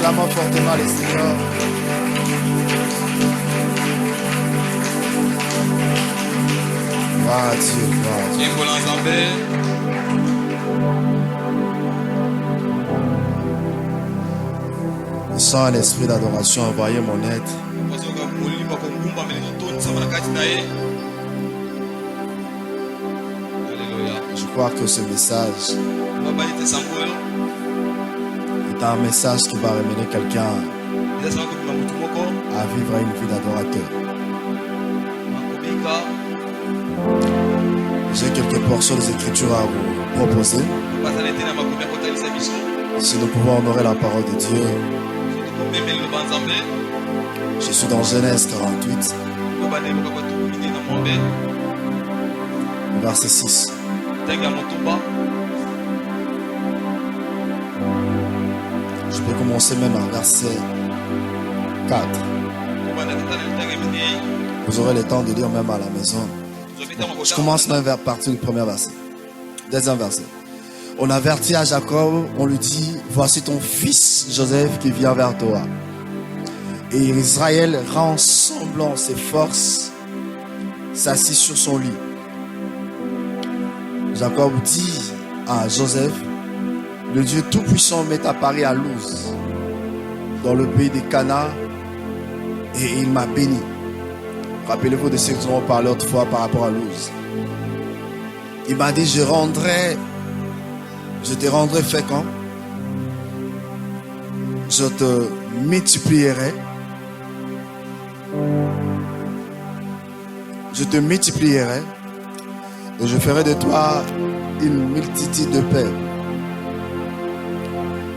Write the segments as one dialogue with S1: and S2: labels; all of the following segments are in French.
S1: Acclamons fortement les Seigneurs. Gloire à Dieu, gloire à Dieu. Je sens un esprit d'adoration envoyer mon aide. Je crois que ce message est un message qui va ramener quelqu'un à vivre une vie d'adorateur. J'ai quelques portions des Écritures à vous proposer. Si nous pouvons honorer la parole de Dieu. Je suis dans Genèse 48, verset 6. Je peux commencer même à verset 4. Vous aurez le temps de lire même à la maison. Je commence même à partir du premier verset. Deuxième verset. On avertit à Jacob, on lui dit, voici ton fils Joseph qui vient vers toi. Et Israël, rassemblant ses forces, s'assit sur son lit. Jacob dit à Joseph, le Dieu Tout-Puissant m'est apparu à Luz, dans le pays de Cana, et il m'a béni. Rappelez-vous de ce que nous avons parlé autrefois par rapport à Luz. Il m'a dit, je te rendrai fécond, je te multiplierai, et je ferai de toi une multitude de peuples.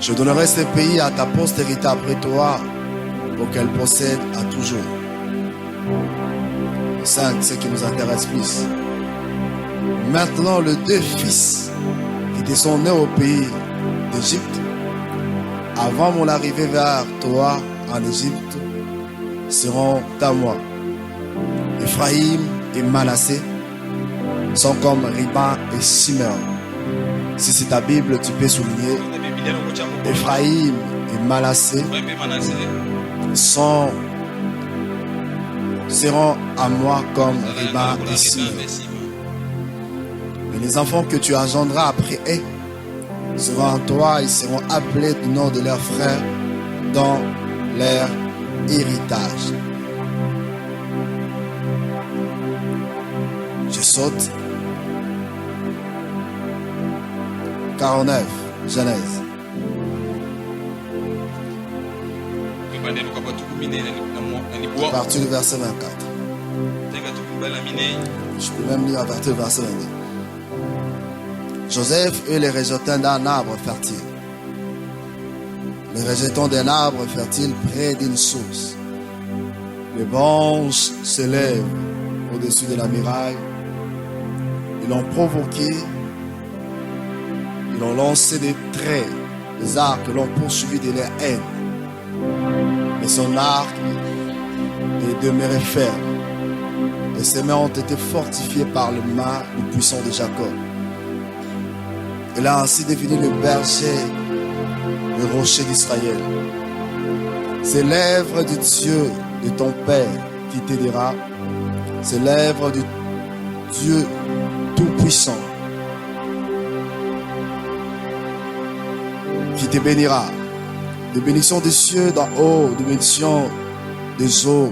S1: Je donnerai ce pays à ta postérité après toi pour qu'elle possède à toujours. C'est ce qui nous intéresse plus. Maintenant, les deux fils qui sont nés au pays d'Égypte, avant mon arrivée vers toi en Égypte, seront à moi. Ephraïm et Manassé sont comme Riban et Siméon. Si c'est ta Bible, tu peux souligner. Ephraïm et Manassé seront à moi comme Riban et Siméon. Mais les enfants que tu engendras après eux seront en toi, ils seront appelés du nom de leurs frères dans leur héritage. Je saute. 49, Genèse. À partir du verset 24. Je peux même lire à partir du verset 22. Joseph eut les rejetons d'un arbre fertile. Les rejetons d'un arbre fertile près d'une source. Les branches se lèvent au-dessus de la muraille. Ils l'ont provoqué. Ils ont lancé des traits. Les arcs l'ont poursuivi de leur haine. Mais son arc est demeuré ferme. Et ses mains ont été fortifiées par le main du puissant de Jacob. Il a ainsi devenu le berger, le rocher d'Israël. C'est l'œuvre du Dieu de ton Père qui t'aidera. C'est l'œuvre du Dieu Tout-Puissant qui te bénira. Des bénédictions des cieux d'en haut, des bénédictions des eaux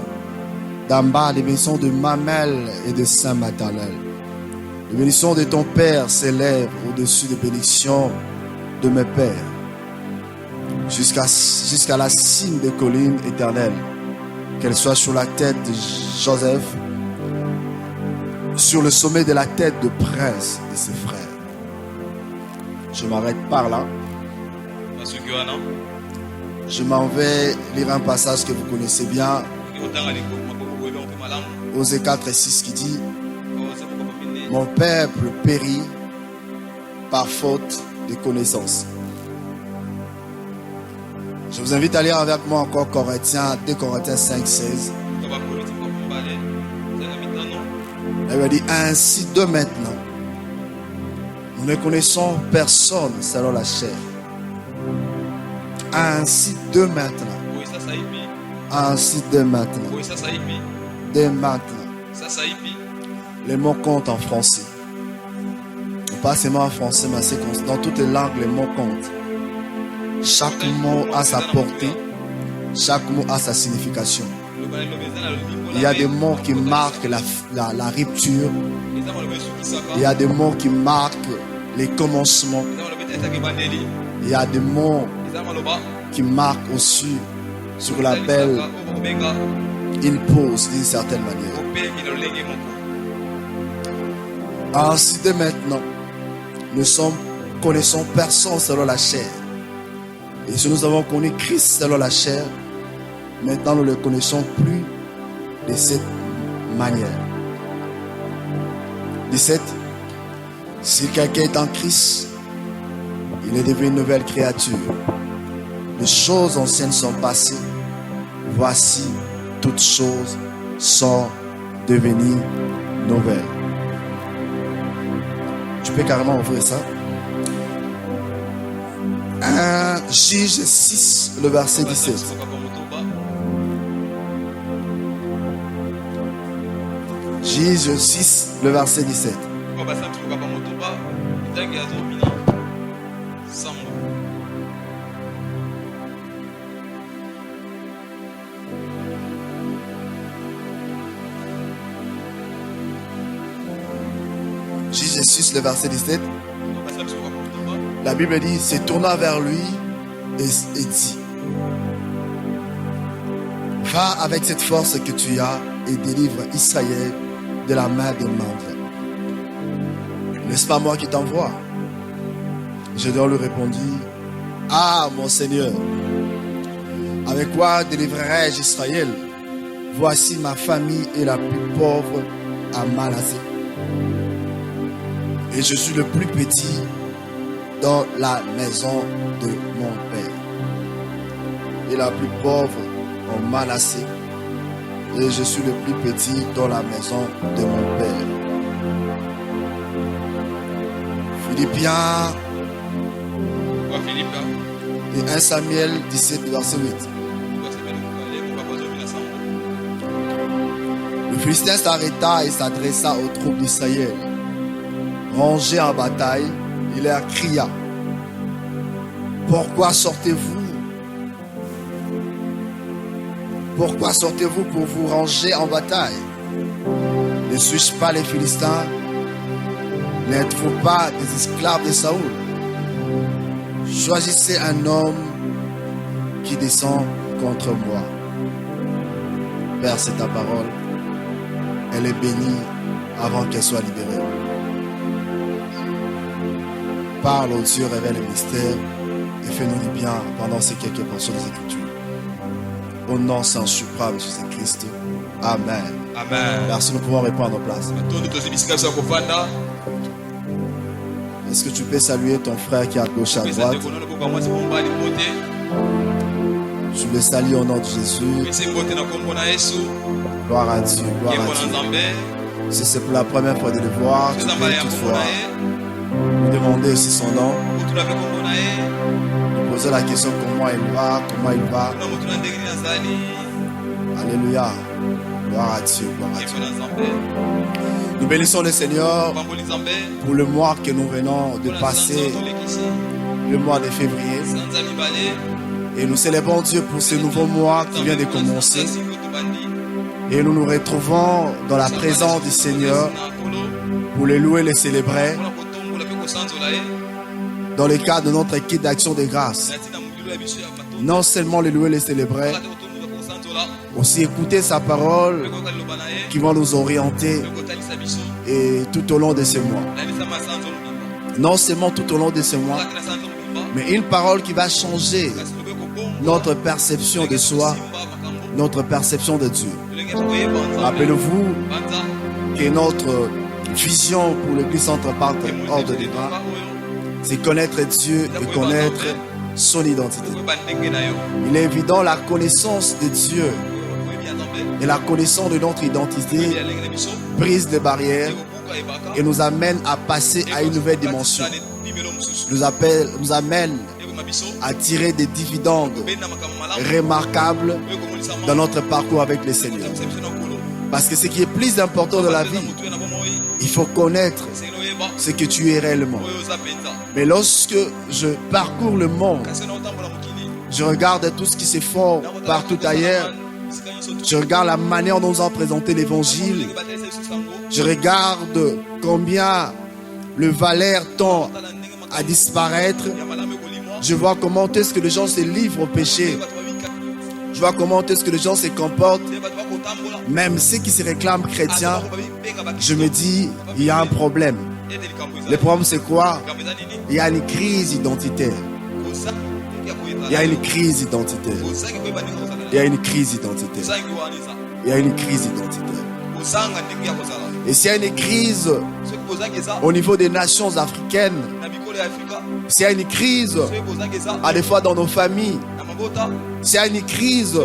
S1: d'en bas, des bénédictions de mamelles et de saints maternels. Les bénédictions de ton Père s'élèvent au-dessus des bénédictions de mes pères, jusqu'à la cime des collines éternelles, qu'elles soient sur la tête de Joseph, sur le sommet de la tête de prince de ses frères. Je m'arrête par là. Je m'en vais lire un passage que vous connaissez bien, Osée 4 et 6 qui dit: mon peuple périt par faute de connaissance. Je vous invite à lire avec moi encore 2 Corinthiens 5, 16. Elle va dire: ainsi de maintenant, nous ne connaissons personne selon la chair. Ainsi de maintenant. Ainsi de maintenant. Dès maintenant. Les mots comptent en français. Pas seulement en français, mais c'est dans toutes les langues, les mots comptent. Chaque mot a sa portée. Chaque mot a sa signification. Il y a des mots qui marquent la rupture. Il y a des mots qui marquent les commencements. Il y a des mots qui marquent aussi sur l'appel une pause d'une certaine manière. Ainsi de maintenant, nous connaissons personne selon la chair. Et si nous avons connu Christ selon la chair, maintenant nous ne le connaissons plus de cette manière. 17. Si quelqu'un est en Christ, il est devenu une nouvelle créature. Les choses anciennes sont passées. Voici, toutes choses sont devenues nouvelles. Tu peux carrément ouvrir ça. 1 Juge 6, le verset 17. Juge 6, le verset 17. Juge 6, le verset 17. La Bible dit, se tourna vers lui et dit, va avec cette force que tu as et délivre Israël de la main des mendiants. N'est-ce pas moi qui t'envoie? Gédéon lui répondit, ah mon Seigneur, avec quoi délivrerai-je Israël? Voici ma famille est la plus pauvre à Manassé. Et je suis le plus petit dans la maison de mon père. Et la plus pauvre en Manassé. Et je suis le plus petit dans la maison de mon père. Philippiens et 1 Samuel 17, verset 8. Le Philistin s'arrêta et s'adressa aux troupes d'Israël. Rangés en bataille, il leur cria, pourquoi sortez-vous? Pourquoi sortez-vous pour vous ranger en bataille? Ne suis-je pas les Philistins? N'êtes-vous pas des esclaves de Saoul? Choisissez un homme qui descend contre moi. Père, c'est ta parole. Elle est bénie avant qu'elle soit libérée. Parle au Dieu, révèle les mystères et fais-nous du bien pendant ces quelques portions des Écritures. Au nom sans suprême de Jésus-Christ. Amen.
S2: Amen.
S1: Merci, nous pouvons répondre à nos places. Est-ce que tu peux saluer ton frère qui est à gauche, à droite? Je le salue au nom de Jésus. Gloire à Dieu, gloire à Dieu. Si c'est pour la première fois de le voir, tu peux toutefois lui demander aussi son nom. Lui poser la question comment il va. Alléluia. Gloire à Dieu, gloire à Dieu. Nous bénissons le Seigneur pour le mois que nous venons de passer, le mois de février. Et nous célébrons Dieu pour ce nouveau mois qui vient de commencer. Et nous nous retrouvons dans la présence du Seigneur pour le louer et le célébrer dans le cadre de notre équipe d'action de grâce. Non seulement le louer et le célébrer, aussi écouter sa parole qui va nous orienter et tout au long de ce mois. Non seulement tout au long de ce mois, mais une parole qui va changer notre perception de soi, notre perception de Dieu. Rappelez-vous que notre vision pour l'Église Centre-Part hors de débat, c'est connaître Dieu et connaître son identité. Il est évident la connaissance de Dieu et la connaissance de notre identité brise des barrières et nous amène à passer à une nouvelle dimension. Nous amène à tirer des dividendes remarquables dans notre parcours avec le Seigneur. Parce que ce qui est plus important dans la vie, il faut connaître ce que tu es réellement. Mais lorsque je parcours le monde, je regarde tout ce qui se fait partout ailleurs. Je regarde la manière dont nous avons présenté l'évangile. Je regarde combien le Valère tend à disparaître. Je vois comment est-ce que les gens se livrent au péché. Je vois comment est-ce que les gens se comportent. Même ceux qui se réclament chrétiens, je me dis, il y a un problème. Le problème c'est quoi? Il y a une crise identitaire. Il y a une crise identitaire. Il y a une crise identitaire. Il y a une crise identitaire. Et s'il y a une crise au niveau des nations africaines, s'il y a une crise à des fois dans nos familles, s'il y a une crise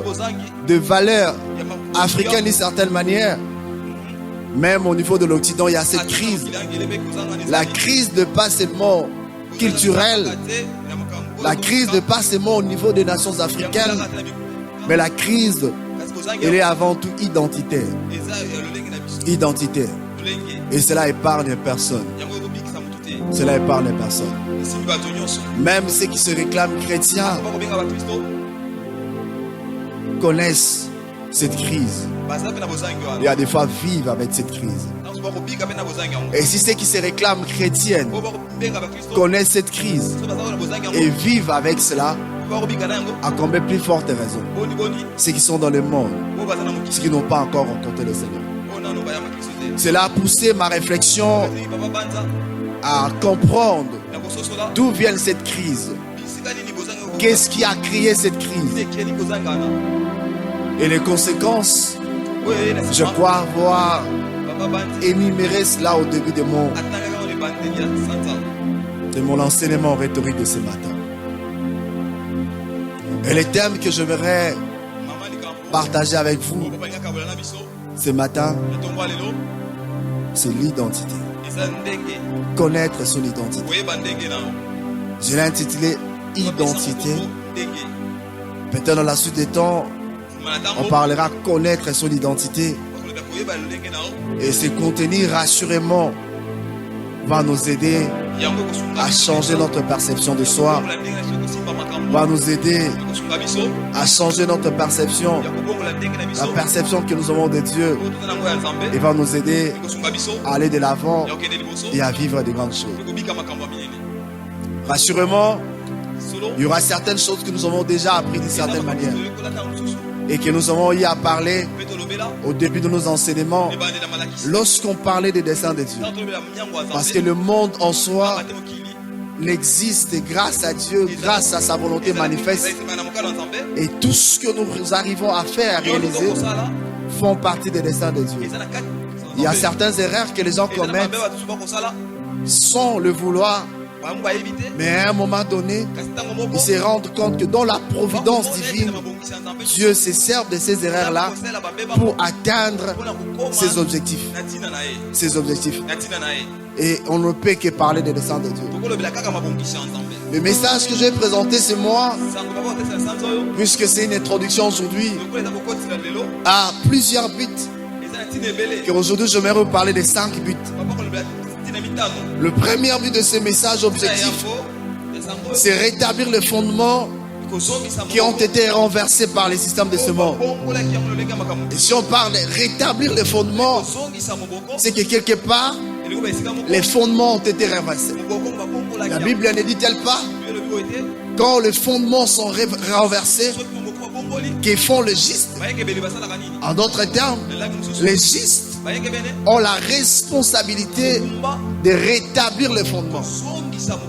S1: de valeurs africaines d'une certaine manière, même au niveau de l'Occident, il y a cette crise. La crise de pas seulement culturelle, la crise de pas seulement au niveau des nations africaines, mais la crise, elle est avant tout identitaire. Identitaire. Et cela épargne personne. Cela épargne personne. Même ceux qui se réclament chrétiens connaissent cette crise. Et à des fois vivent avec cette crise. Et si ceux qui se réclament chrétiennes connaissent cette crise et vivent avec cela, à combien plus forte raison, ceux qui sont dans le monde, ceux qui n'ont pas encore rencontré le Seigneur. Cela a poussé ma réflexion à comprendre d'où vient cette crise. Qu'est-ce qui a créé cette crise? Et les conséquences, je crois avoir énuméré cela au début de mon enseignement rhétorique de ce matin. Et le thème que j'aimerais partager avec vous ce matin, c'est l'identité. Connaître son identité. Je l'ai intitulé Identité. Peut-être dans la suite des temps, on parlera connaître son identité. Et ce contenu, rassurément, va nous aider à changer notre perception de soi. Va nous aider à changer notre perception, la perception que nous avons de Dieu. Et va nous aider à aller de l'avant et à vivre de grandes choses. Rassurément, il y aura certaines choses que nous avons déjà apprises d'une certaine manière et que nous avons eu à parler au début de nos enseignements lorsqu'on parlait des desseins de Dieu. Parce que le monde en soi n'existe grâce à Dieu, grâce à sa volonté manifeste. Et tout ce que nous arrivons à faire, à réaliser, font partie des desseins de Dieu. Il y a certaines erreurs que les gens commettent sans le vouloir. Mais à un moment donné, ils se rendent compte que dans la providence divine, Dieu se sert de ces erreurs-là pour atteindre ses objectifs. Ses objectifs. Et on ne peut que parler des desseins de Dieu. Le message que je vais présenter ce mois, puisque c'est une introduction aujourd'hui, a plusieurs buts. Et aujourd'hui, je vais vous parler des 5 buts. Le premier but de ce message objectif, c'est rétablir les fondements qui ont été renversés par les systèmes de ce monde. Et si on parle de rétablir les fondements, c'est que quelque part, les fondements ont été renversés. La Bible ne dit-elle pas, quand les fondements sont renversés, qu'ils font le giste? En d'autres termes, les gistes ont la responsabilité de rétablir les fondements.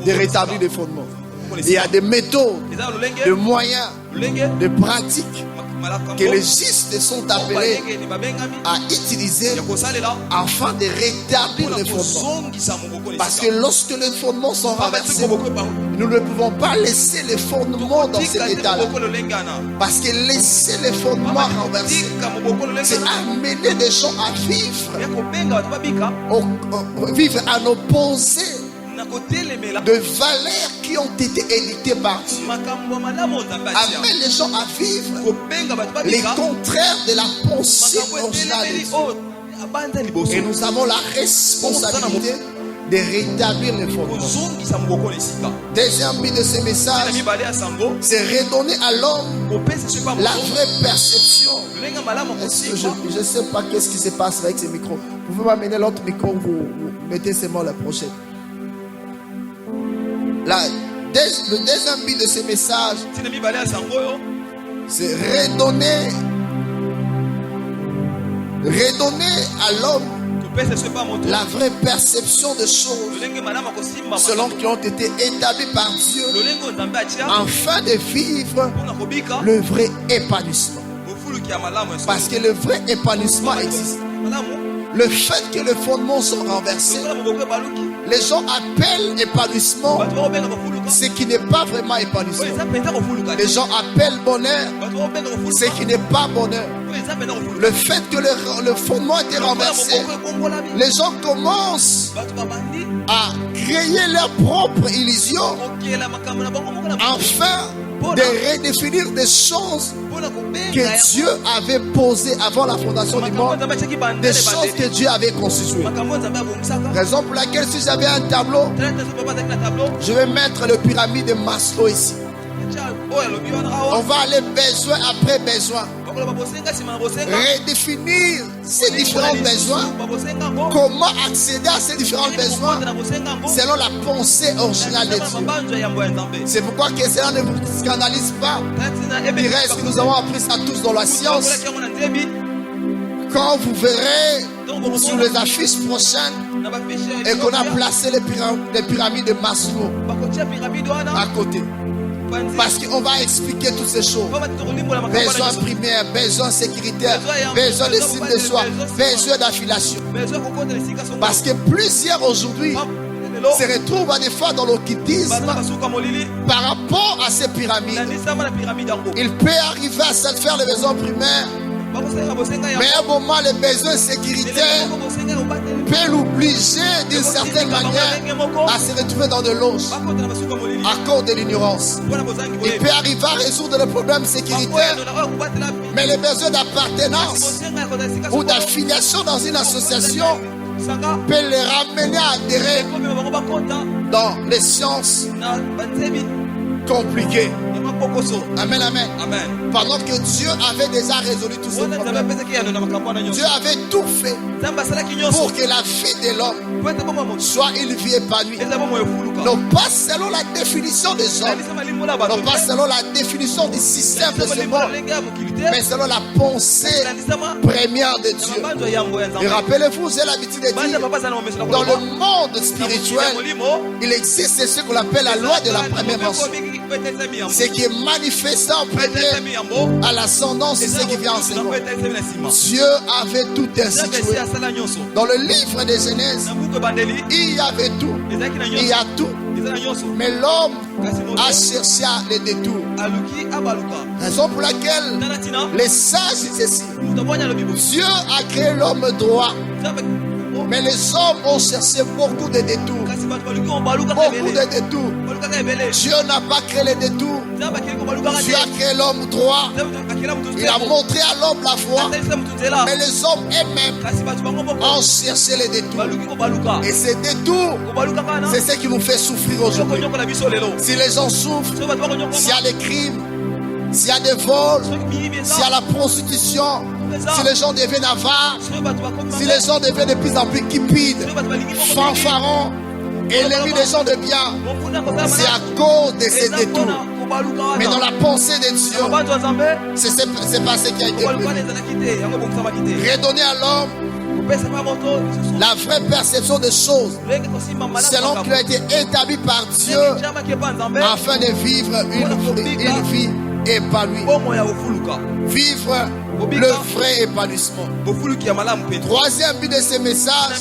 S1: De rétablir les fondements. Il y a des méthodes, des moyens, des pratiques que les gistes sont appelés à utiliser afin de rétablir les fondements. Parce que lorsque les fondements sont renversés, nous ne pouvons pas laisser les fondements dans cet état-là. Parce que laisser les fondements renversés, c'est amener des gens à vivre en opposé de valeurs qui ont été édictées par Dieu, amène les gens à vivre les contraires de la pensée originale de Dieu. Et nous avons la responsabilité de rétablir les fondements. Deuxième but de ce message, c'est redonner à l'homme la vraie perception. Je ne sais pas qu'est-ce qui se passe avec ces micros. Vous pouvez m'amener l'autre micro, vous mettez seulement la prochaine. Le deuxième but de ce message, c'est redonner à l'homme la vraie perception des choses selon qui ont été établies par Dieu, afin de vivre le vrai épanouissement. Parce que le vrai épanouissement existe. Le fait que les fondements sont renversés, les gens appellent épanouissement ce qui n'est pas vraiment épanouissement. Les gens appellent bonheur ce qui n'est pas bonheur. Le fait que le fondement été renversé, les gens commencent à créer leur propre illusion afin de redéfinir des choses que Dieu avait posées avant la fondation du monde, des choses que Dieu avait constituées. Raison pour laquelle si j'avais un tableau, je vais mettre le pyramide de Maslow ici. On va aller besoin après besoin, redéfinir ces différents besoins, comment accéder à ces différents besoins selon la pensée originale de Dieu. C'est pourquoi que cela ne vous scandalise pas. Il reste que nous avons appris ça tous dans la science. Quand vous verrez sur les affiches prochaines et qu'on a placé les pyramides de Maslow à côté. Parce qu'on va expliquer toutes ces choses. Besoin primaire, besoin sécuritaire, besoin de style de soi, besoin d'affiliation. Parce que plusieurs aujourd'hui se retrouvent à des fois dans l'occultisme par rapport à ces pyramides. Il peut arriver à satisfaire les besoins primaires, mais à un moment, les besoins sécuritaires peut l'obliger d'une certaine manière à se retrouver dans de l'os à cause de l'ignorance. Il peut arriver à résoudre le problème sécuritaire, mais les besoins d'appartenance ou d'affiliation dans une association peut les ramener à adhérer dans les sciences compliquées. Amen, amen. Pendant que Dieu avait déjà résolu tout ce problème, Dieu avait tout fait pour que la vie de l'homme soit une vie épanouie. Non pas selon la définition des hommes, non pas selon la définition du système de ce monde, mais selon la pensée première de Dieu. Et rappelez-vous, j'ai l'habitude de dire, dans le monde spirituel, il existe ce qu'on appelle la loi de la première mention. Ce qui est manifesté en premier à l'ascendance, c'est ce qui vient en second. Dieu avait tout institué. Dans le livre des Genèse, il y avait tout. Il y a tout. Mais l'homme a cherché les détours. Raison pour laquelle les sages disent ceci. Dieu a créé l'homme droit, mais les hommes ont cherché beaucoup de détours. Beaucoup de détours. Dieu n'a pas créé les détours. Dieu a créé l'homme droit. Il a montré à l'homme la voie. Mais les hommes eux-mêmes ont cherché les détours. Et ces détours, c'est ce qui nous fait souffrir aujourd'hui. Si les gens souffrent, s'il y a des crimes, s'il y a des vols, s'il y a la prostitution, si les gens deviennent avares, si les gens deviennent de plus en plus cupides, fanfarons, ennemis des gens de bien, c'est à cause de ces détours. Mais dans la pensée de Dieu, c'est pas ce qui a été fait. Redonner à l'homme la vraie perception des choses selon qu'il a été établi par Dieu afin de vivre une vie épanouie. Vivre le vrai épanouissement. Troisième but de ce message,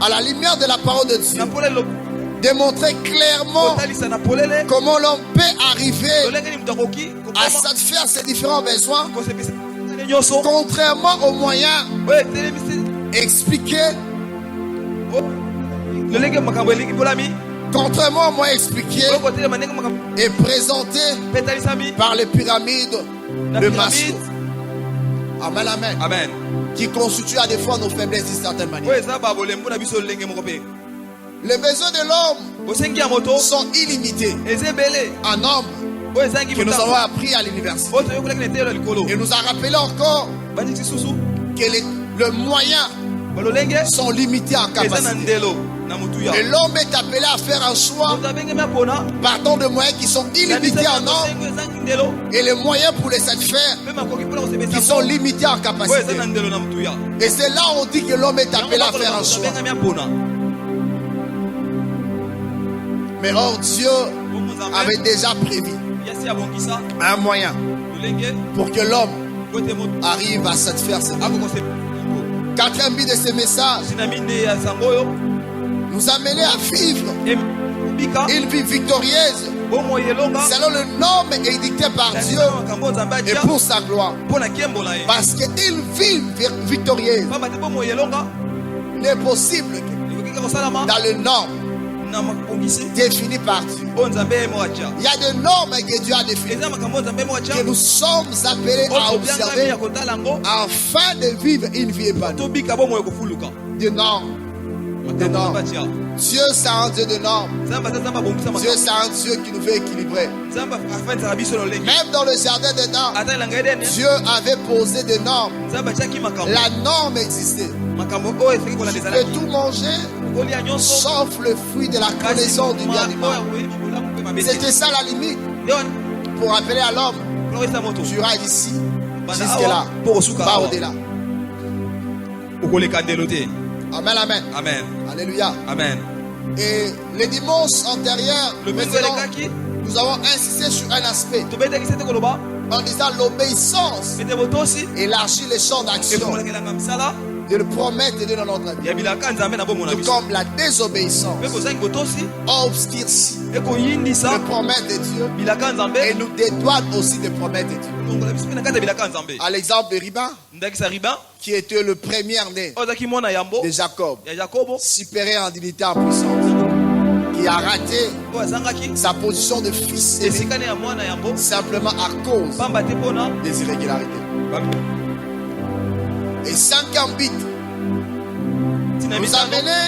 S1: à la lumière de la parole de Dieu, démontrer clairement comment l'homme peut arriver à satisfaire ses différents besoins, contrairement aux moyens expliqués contrairement à moi expliqué et présenté par les pyramides de Maslow. Amen, amen.
S2: Amen.
S1: Qui constituent à des fois nos faiblesses d'une certaine manière. Les besoins de l'homme sont illimités en nombre que nous avons appris à l'université. Et nous a rappelé encore que les moyens sont limités en capacité. Et l'homme est appelé à faire un choix partant de moyens qui sont illimités en nombre et les moyens pour les satisfaire qui sont limités en capacité. Et c'est là où on dit que l'homme est appelé à faire un choix. Mais or Dieu avait déjà prévu un moyen pour que l'homme arrive à satisfaire ses besoins. Quatrième but de ce message, nous amener à vivre une vie victorieuse selon le norme édicté par Dieu et pour sa gloire. Parce qu'une vie victorieuse n'est possible dans le norme défini par Dieu. Il y a des normes que Dieu a définies que nous sommes appelés à observer afin de vivre une vie épanouie. Des normes. Des normes. Dieu c'est un Dieu de normes. Dieu c'est un Dieu qui nous veut équilibrer. Même dans le jardin d'Éden, Dieu avait posé des normes. La norme existait. Tu peux tout manger sauf le fruit de la connaissance du bien du mal. C'était ça la limite. Pour rappeler à l'homme, tu iras d'ici jusque-là, pas au-delà. Amen, amen.
S2: Amen.
S1: Alléluia.
S2: Amen.
S1: Et les dimanches antérieurs, nous avons insisté sur un aspect en disant l'obéissance élargit les champs d'action de le promettre de notre vie. Comme la désobéissance obscurcit le promettre de Dieu et nous dédouane aussi des promesses de Dieu. À l'exemple de Riba, qui était le premier-né de Jacob, supérieur en dignité en puissance, qui a raté sa position de fils aîné simplement à cause des irrégularités. Et cinquième but nous amener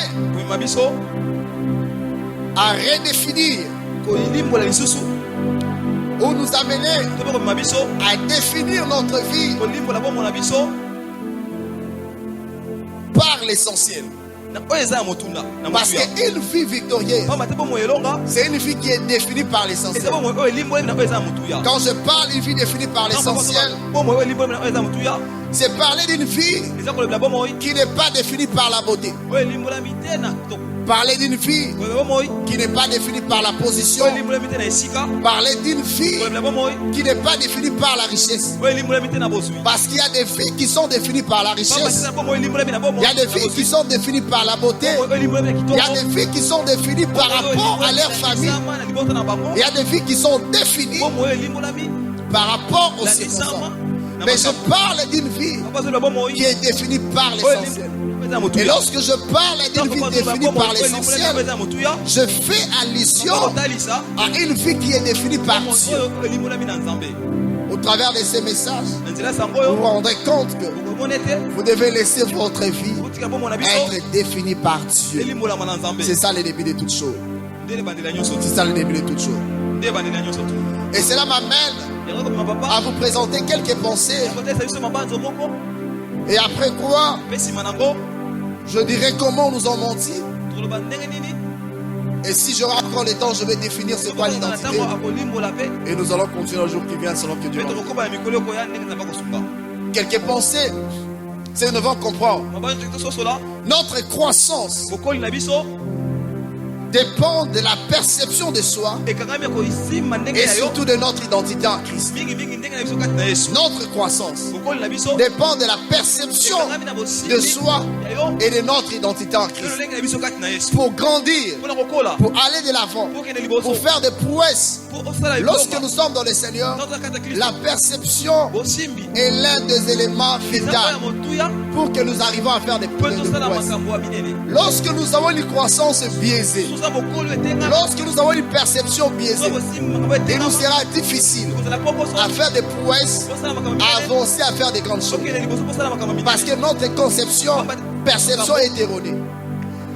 S1: à redéfinir ou nous amener à définir notre vie par l'essentiel. Parce qu'une vie victorieuse, c'est une vie qui est définie par l'essentiel. Quand je parle d'une vie définie par l'essentiel, c'est parler d'une vie qui n'est pas définie par la beauté. Parler d'une vie qui n'est pas définie par la position. Parler d'une vie qui n'est pas définie par la richesse. Parce qu'il y a des vies qui sont définies par la richesse. Il y a des vies qui sont définies par la beauté. Il y a des vies qui sont définies par rapport à leur famille. Il y a des vies qui sont définies par rapport aux circonstances. Mais je parle d'une vie qui est définie par l'essentiel. Et lorsque je parle d'une vie définie par l'essentiel, je fais allusion à une vie qui est définie par Dieu. Au travers de ces messages, vous vous rendrez compte que vous devez laisser votre vie être définie par Dieu. C'est ça le début de toutes choses. C'est ça le début de toutes choses. Et cela m'amène à vous présenter quelques pensées. Et après quoi, je dirai comment nous ont menti. Et si j'aurai encore le temps, je vais définir ce qu'est l'identité. Et nous allons continuer au jour qui vient selon que Dieu veut. Quelques pensées, c'est nous devons comprendre. Notre croissance dépend de la perception de soi et surtout de notre identité en Christ. Notre croissance dépend de la perception de soi et de notre identité en Christ. Pour grandir, pour aller de l'avant, pour faire des prouesses, lorsque nous sommes dans le Seigneur, la perception est l'un des éléments vitaux pour que nous arrivions à faire des prouesses. Lorsque nous avons une croissance biaisée, lorsque nous avons une perception biaisée, il nous sera difficile à faire des prouesses, à avancer, à faire des grandes choses. Parce que notre perception est erronée.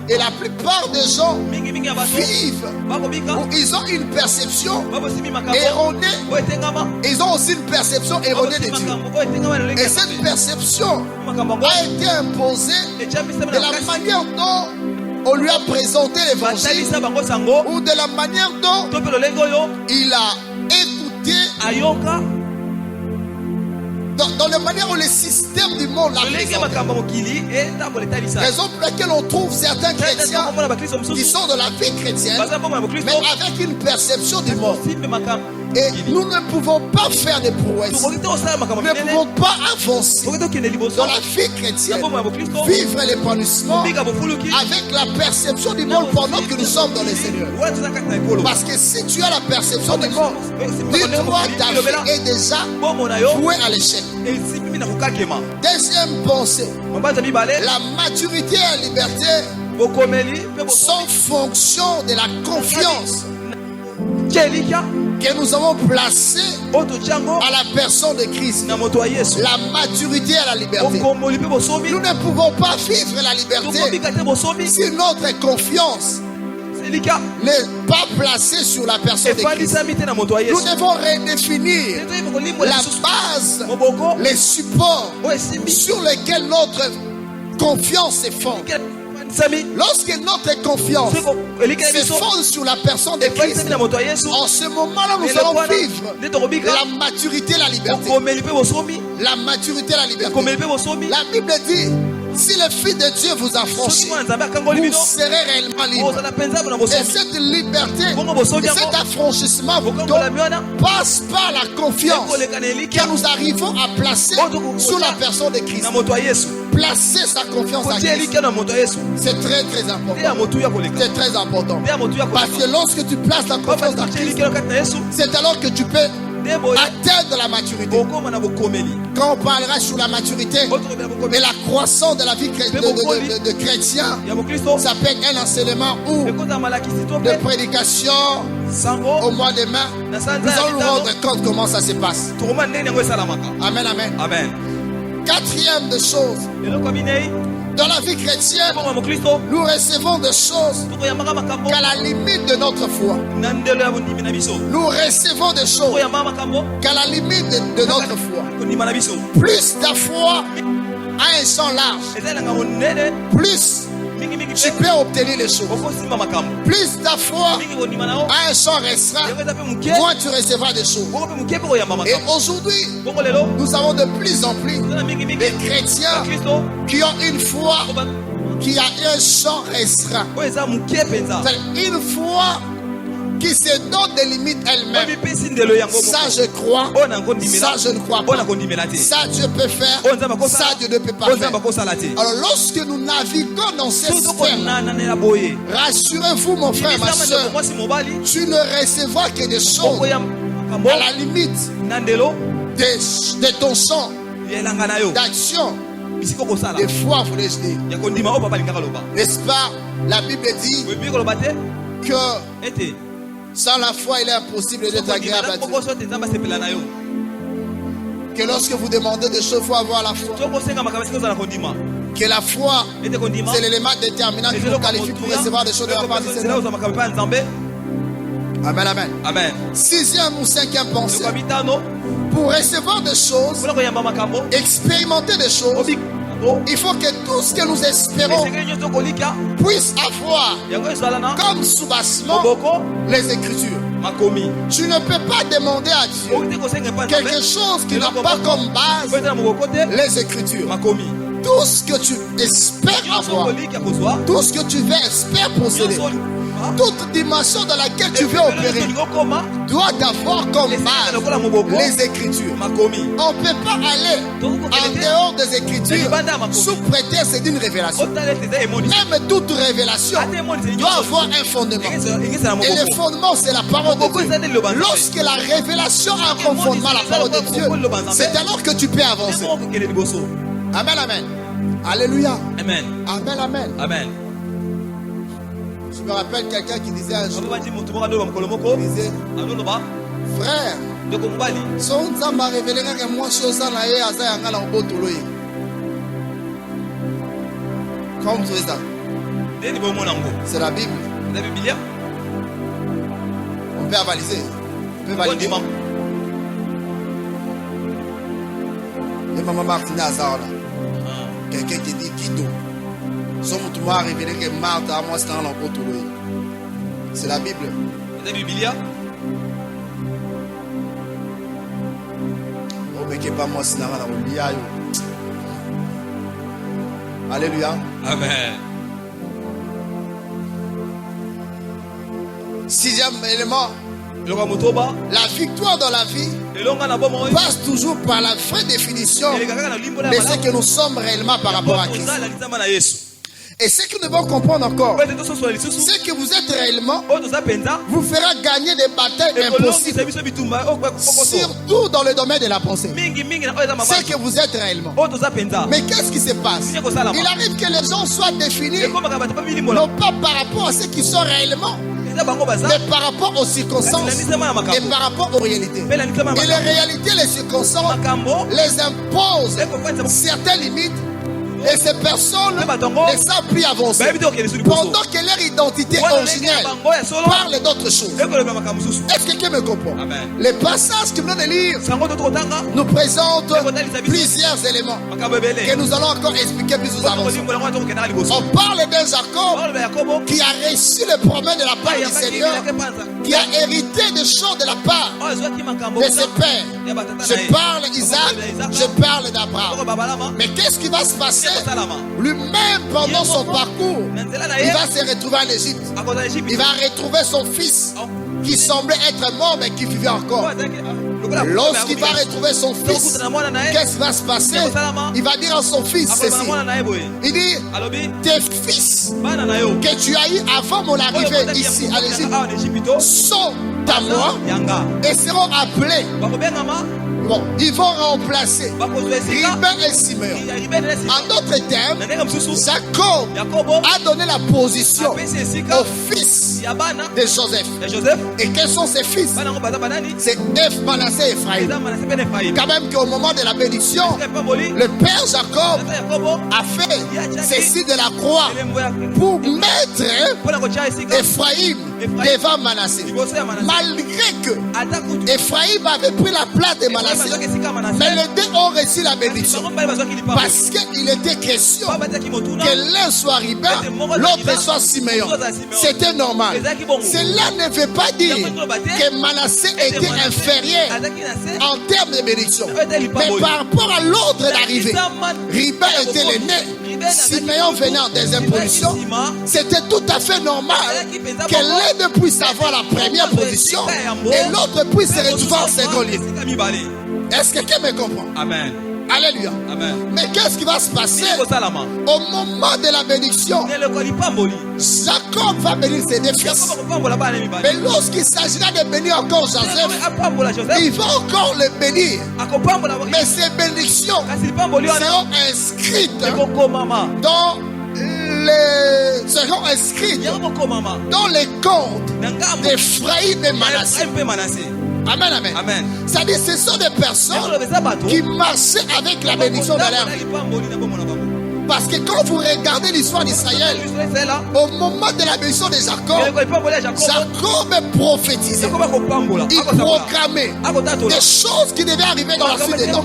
S1: Et la plupart des gens vivent où ils ont une perception erronée. Ils ont aussi une perception erronée de Dieu. Et cette perception a été imposée de la manière dont on lui a présenté l'évangile ou de la manière dont il a écouté. Dans la manière où le système du monde l'a présenté. Raison pour laquelle on trouve certains chrétiens qui sont de la vie chrétienne, mais avec une perception du monde. Et nous ne pouvons pas faire des prouesses. Nous ne pouvons pas avancer dans la vie chrétienne, vivre l'épanouissement avec la perception du monde pendant que nous sommes dans le Seigneur. Parce que si tu as la perception du monde, dis-toi ta vie est déjà vouée à l'échec. Deuxième pensée, la maturité et la liberté sont fonction de la confiance que nous avons placée à la personne de Christ. La maturité et la liberté. Nous ne pouvons pas vivre la liberté si notre confiance n'est pas placée sur la personne de Christ. Nous devons redéfinir la base, les supports sur lesquels notre confiance est fondée. Lorsque notre confiance se fonde sur la personne de Christ, en ce moment-là, nous allons vivre la maturité et la liberté. La maturité et la liberté. La Bible dit, si le Fils de Dieu vous affranchit, vous serez réellement libre. Et cette liberté, et cet affranchissement passe par la confiance que nous arrivons à placer sur la personne de Christ. Placer sa confiance à Christ, c'est très très important. C'est très important. Parce que lorsque tu places la confiance à Christ, c'est alors que tu peux atteindre la maturité. Quand on parlera sur la maturité et la croissance de la vie de chrétien, ça peut être un enseignement ou de prédication au mois de mai. Nous allons nous rendre compte comment ça se passe. Amen, amen.
S2: Amen.
S1: Quatrième des choses, dans la vie chrétienne, nous recevons des choses qu'à la limite de notre foi. Nous recevons des choses qu'à la limite de notre foi. Plus ta foi a un champ large, plus tu peux obtenir les choses. Plus ta foi a un champ restreint, moins tu recevras des choses. Et aujourd'hui, nous avons de plus en plus des chrétiens qui ont une foi qui a un champ restreint. Une foi qui se donne des limites elle-même. Ça je crois, ça je ne crois pas. Ça Dieu peut faire, ça Dieu ne peut pas faire. Alors lorsque nous naviguons dans cette sphère, rassurez-vous mon frère, ma soeur, tu ne recevras que des choses à la limite de ton champ d'action. Des fois, voulais-je dire. N'est-ce pas? La Bible dit que sans la foi, il est impossible d'être agréable à Dieu. Que lorsque vous demandez des choses, il faut avoir la foi. Que la foi, c'est l'élément déterminant qui vous qualifie pour recevoir des choses de la part du Seigneur. Amen, amen.
S2: Amen.
S1: Sixième ou cinquième pensée. Pour recevoir des choses, expérimenter des choses, il faut que tout ce que nous espérons puisse avoir comme soubassement les Écritures. Tu ne peux pas demander à Dieu quelque chose qui n'a pas comme base les Écritures. Tout ce que tu espères avoir, tout ce que tu veux espérer posséder, toute dimension dans laquelle tu veux opérer doit avoir comme base les Écritures. On ne peut pas aller en dehors des Écritures sous prétexte d'une révélation. Même toute révélation doit avoir un fondement. Et le fondement, c'est la parole de Dieu. Lorsque la révélation a comme fondement la parole de Dieu, c'est alors que tu peux avancer. Amen, amen. Alléluia.
S2: Amen.
S1: Amen, amen.
S2: Amen.
S1: Je me rappelle quelqu'un qui disait un jour, il disait, frère, son Nzamba a révélé que moi, chose en aïe, aza yanga na obotolo ye. Comment vous trouvez ça? C'est la Bible. On peut avaliser. On peut valider. Et maman Martine Azar là. Quelqu'un qui dit Guido. Son mouton a révélé que Marthe a moi c'est dans l'embotolo ye. C'est la Bible. Pas moi si alléluia.
S2: Amen.
S1: Sixième élément, la victoire dans la vie passe toujours par la vraie définition de ce que nous sommes réellement par rapport à Christ. Et ce que nous devons comprendre encore, c'est que vous êtes réellement, vous fera gagner des batailles impossibles, surtout dans le domaine de la pensée. C'est que vous êtes réellement. Mais qu'est-ce qui se passe? Il arrive que les gens soient définis, non pas par rapport à ce qu'ils sont réellement, mais par rapport aux circonstances et par rapport aux réalités. Et les réalités, les circonstances les imposent certaines limites. Et ces personnes ne savent plus avancer pendant que leur identité originelle parle d'autre chose. Est-ce que quelqu'un me comprend?
S2: Amen.
S1: Les passages que nous venons de lire nous présentent plusieurs éléments que nous allons encore expliquer plus nous avançons. On parle d'un Jacob qui a reçu les promesses de la part du Seigneur, qui a hérité des choses de la part de ses pères. Je parle d'Isaac, je parle d'Abraham. Mais qu'est-ce qui va se passer? Lui-même, pendant son parcours, il va se retrouver en Égypte. Il va retrouver son fils qui semblait être mort mais qui vivait encore. Lorsqu'il va retrouver son fils, qu'est-ce qui va se passer? Il va dire à son fils ceci. Il dit, tes fils que tu as eu avant mon arrivée ici à l'Égypte sont à moi et seront appelés. Bon, ils vont remplacer Ruben et Simeon. En d'autres termes, Jacob a donné la position au fils de Joseph. Et quels sont ses fils? C'est Manassé et Ephraïm. Quand même qu'au moment de la bénédiction, le père Jacob a fait ceci de la croix pour mettre Ephraïm devant Manassé. Malgré que Ephraïm avait pris la place de Manassé, mais les deux ont reçu la bénédiction parce qu'il était question que l'un soit Ruben, l'autre soit Simeon. C'était normal. Cela ne veut pas dire que Manassé était inférieur en termes de bénédiction, mais par rapport à l'ordre d'arrivée, Ruben était l'aîné, Simeon venait en deuxième position. C'était tout à fait normal que l'un puisse avoir la première position et l'autre puisse se retrouver en seconde ligne. Est-ce que quelqu'un me comprend?
S2: Amen.
S1: Alléluia.
S2: Amen.
S1: Mais qu'est-ce qui va se passer au moment de la bénédiction? Jacob va bénir ses deux fils. Mais lorsqu'il s'agira de bénir encore Joseph, il va encore le bénir. Mais ces bénédictions seront inscrites dans les comptes d'Ephraïm et Manassé. Amen, amen.
S2: Amen.
S1: C'est-à-dire, ce sont des personnes qui marchaient avec la bénédiction de leur vie. Parce que quand vous regardez l'histoire d'Israël, au moment de la bénédiction de Jacob prophétisait. Il programmait des choses qui devaient arriver dans la suite des temps.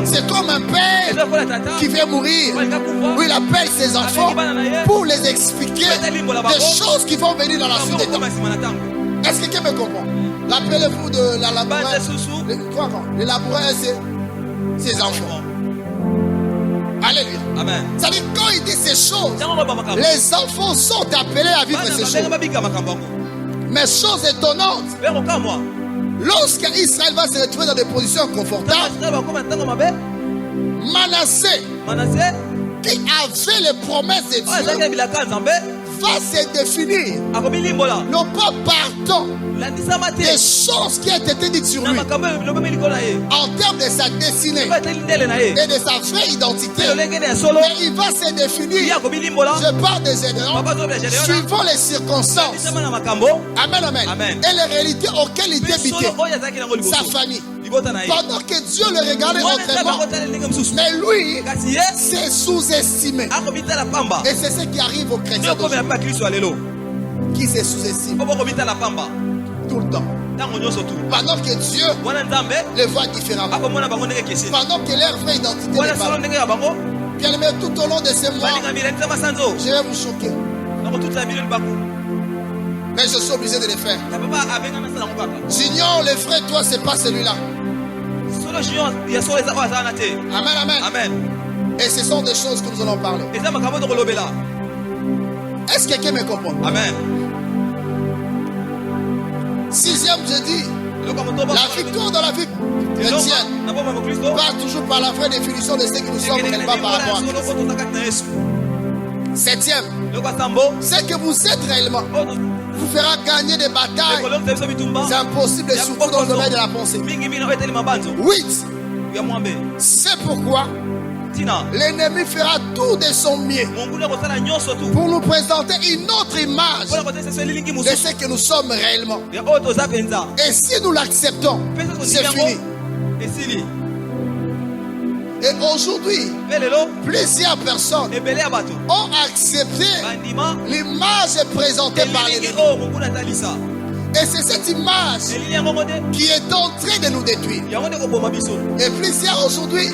S1: C'est comme un père qui vient mourir, où il appelle ses enfants pour les expliquer des choses qui vont venir dans la suite des temps. Est-ce que quelqu'un me comprend? Rappelez-vous de la laboureuse. Le laboureur, c'est ses enfants. Alléluia.
S2: Amen.
S1: C'est-à-dire, quand il dit ces choses, les enfants sont appelés à vivre ces choses. Mais chose étonnante, lorsqu'Israël va se retrouver dans des positions confortables, Manassé, qui avait les promesses de Dieu, va se définir, non pas partant des choses qui ont été dites sur lui, en termes de sa destinée et de sa vraie identité, mais il va se définir, je parle des éléments, suivant les circonstances, amen, amen, et les réalités auxquelles il débitait, sa famille. Pendant que Dieu le regardait autrement, mais lui s'est sous-estimé. Et c'est ce qui arrive aux chrétiens qui se sous-estiment tout le temps. Pendant que Dieu les voit différemment, pendant que leur vraie identité n'est pas là. Bien-aimé, tout au long de ces mois, je vais vous choquer, mais je suis obligé de le faire. J'ignore le vrai toi, c'est pas celui-là. Amen, amen. Et ce sont des choses que nous allons parler. Est-ce que quelqu'un me comprend? Amen. Sixième, je dis, la victoire dans la vie chrétienne passe toujours par la vraie définition de ce que nous sommes réellement par rapport à Christ. Septième, ce que vous êtes réellement vous fera gagner des batailles. C'est impossible, surtout dans le domaine de la pensée. 8. C'est pourquoi l'ennemi fera tout de son mieux pour nous présenter une autre image de ce que nous sommes réellement. Et si nous l'acceptons, c'est fini. Et aujourd'hui, plusieurs personnes ont accepté l'image présentée par l'ennemi. Et c'est cette image qui est en train de nous détruire. Et plusieurs aujourd'hui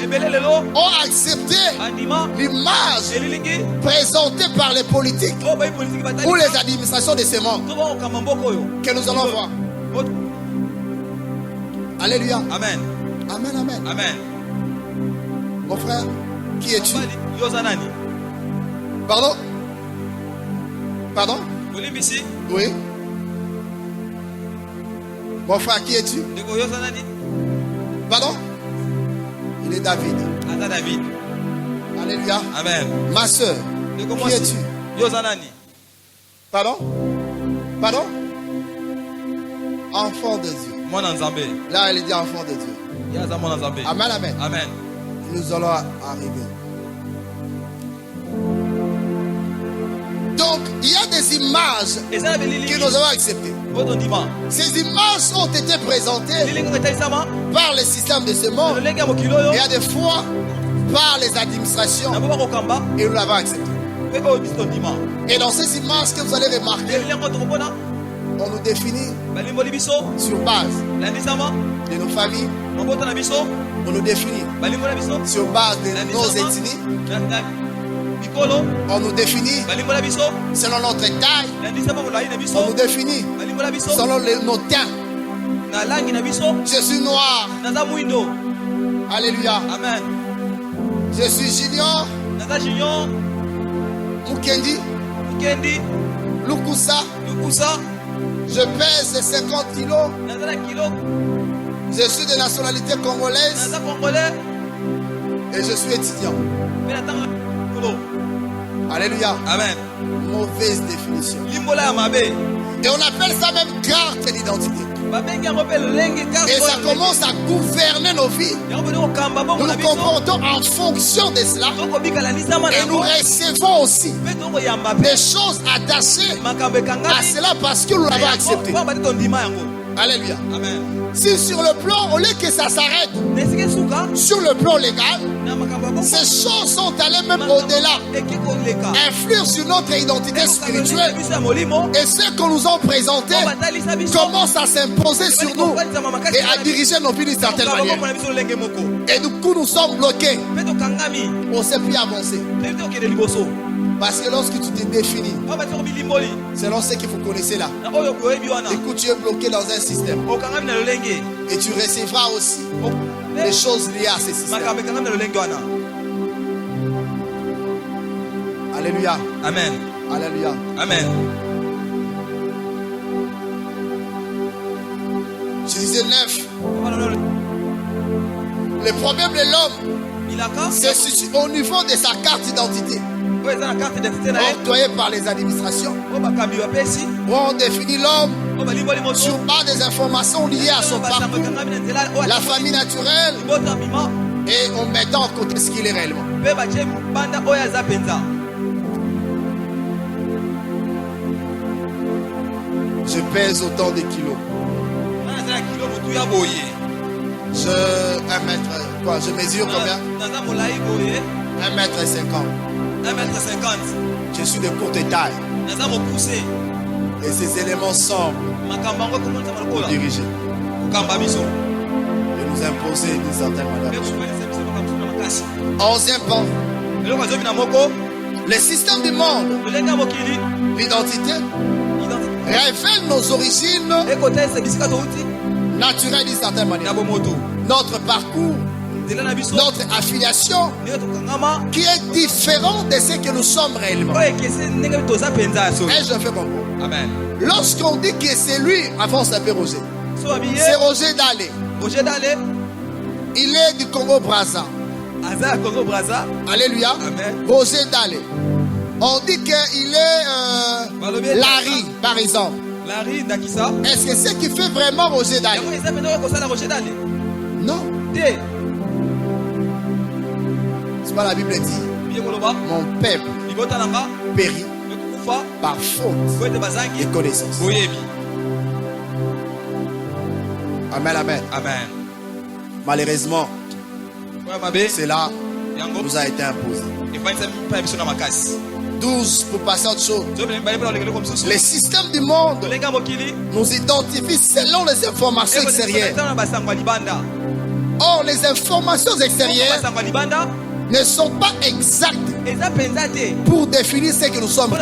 S1: ont accepté l'image présentée par les politiques ou les administrations de ces mondes que nous allons voir. Alléluia. Amen. Amen, amen. Amen. Mon frère, qui es-tu? Pardon? Pardon? Oui. Mon frère, qui es-tu? Pardon? Il est David. Alléluia. Amen. Ma soeur, qui es-tu? Pardon? Pardon? Enfant de Dieu. Là, elle dit enfant de Dieu. Amen, amen. Amen. Nous allons arriver. Donc, il y a des images que nous avons acceptées. Ces images ont été présentées par les systèmes de ce monde et à des fois par les administrations et nous l'avons accepté. Et dans ces images que vous allez remarquer, on nous définit sur base de nos familles. On nous définit sur base de nos ethnies. On nous définit selon notre taille. On nous définit selon nos teints. Je suis noir. Alléluia. Amen. Je suis Junior. Mukendi. Lukusa. Je pèse 50 kilos. Je suis de nationalité congolaise. Et je suis étudiant. Alléluia. Amen. Mauvaise définition. Et on appelle ça même carte d'identité. Et ça commence à gouverner nos vies. Nous nous comportons en fonction de cela. Et nous recevons aussi des choses attachées à cela parce que nous l'avons accepté. Alléluia. Amen. Si sur le plan, au lieu que ça s'arrête, sur le plan légal, ces choses sont allées même au-delà, influent sur notre identité spirituelle. Et ce que nous ont présenté commence à s'imposer sur nous et à diriger nos vies d'une certaine manière. Et du coup, nous sommes bloqués. On ne sait plus avancer. Parce que lorsque tu te définis selon ce que vous connaissez là, écoute, tu es bloqué dans un système. Et tu recevras aussi les choses liées à ce système. Alléluia. Amen. Alléluia. Amen. Je disais 9. Le problème de l'homme se situe au niveau de sa carte d'identité. octroyée par les administrations, ont défini l'homme sur base des informations liées à son parcours, la famille naturelle, et en mettant en côté ce qu'il est réellement. Je pèse autant de kilos. Je mesure combien? 1m50.
S2: 1m50.
S1: Je suis de courte taille. Et ces éléments semblent nous diriger et nous imposer d'une certaine manière. 11e point. Le système du monde, l'identité, révèle nos origines naturelles d'une certaine manière. Notre parcours, notre affiliation qui est différente de ce que nous sommes réellement. Et je fais comprendre.
S2: Amen.
S1: Lorsqu'on dit que c'est lui, avant ça s'appelle Roger. C'est Roger Dalé. Il est du Congo-Brazza. Alléluia.
S2: Amen.
S1: Roger Dalé. On dit qu'il est Larry, par exemple.
S2: Larry Dakissa.
S1: Est-ce que c'est ce qui fait vraiment Roger Dalé? Non. C'est pas la Bible dit. Mon peuple périt par faute de connaissance. Amen, amen.
S2: Amen.
S1: Malheureusement, cela nous a été imposé. 12 pour passer à autre chose. Les systèmes du monde nous identifient selon les informations extérieures. Or, les informations extérieures ne sont pas exactes pour définir ce que nous sommes.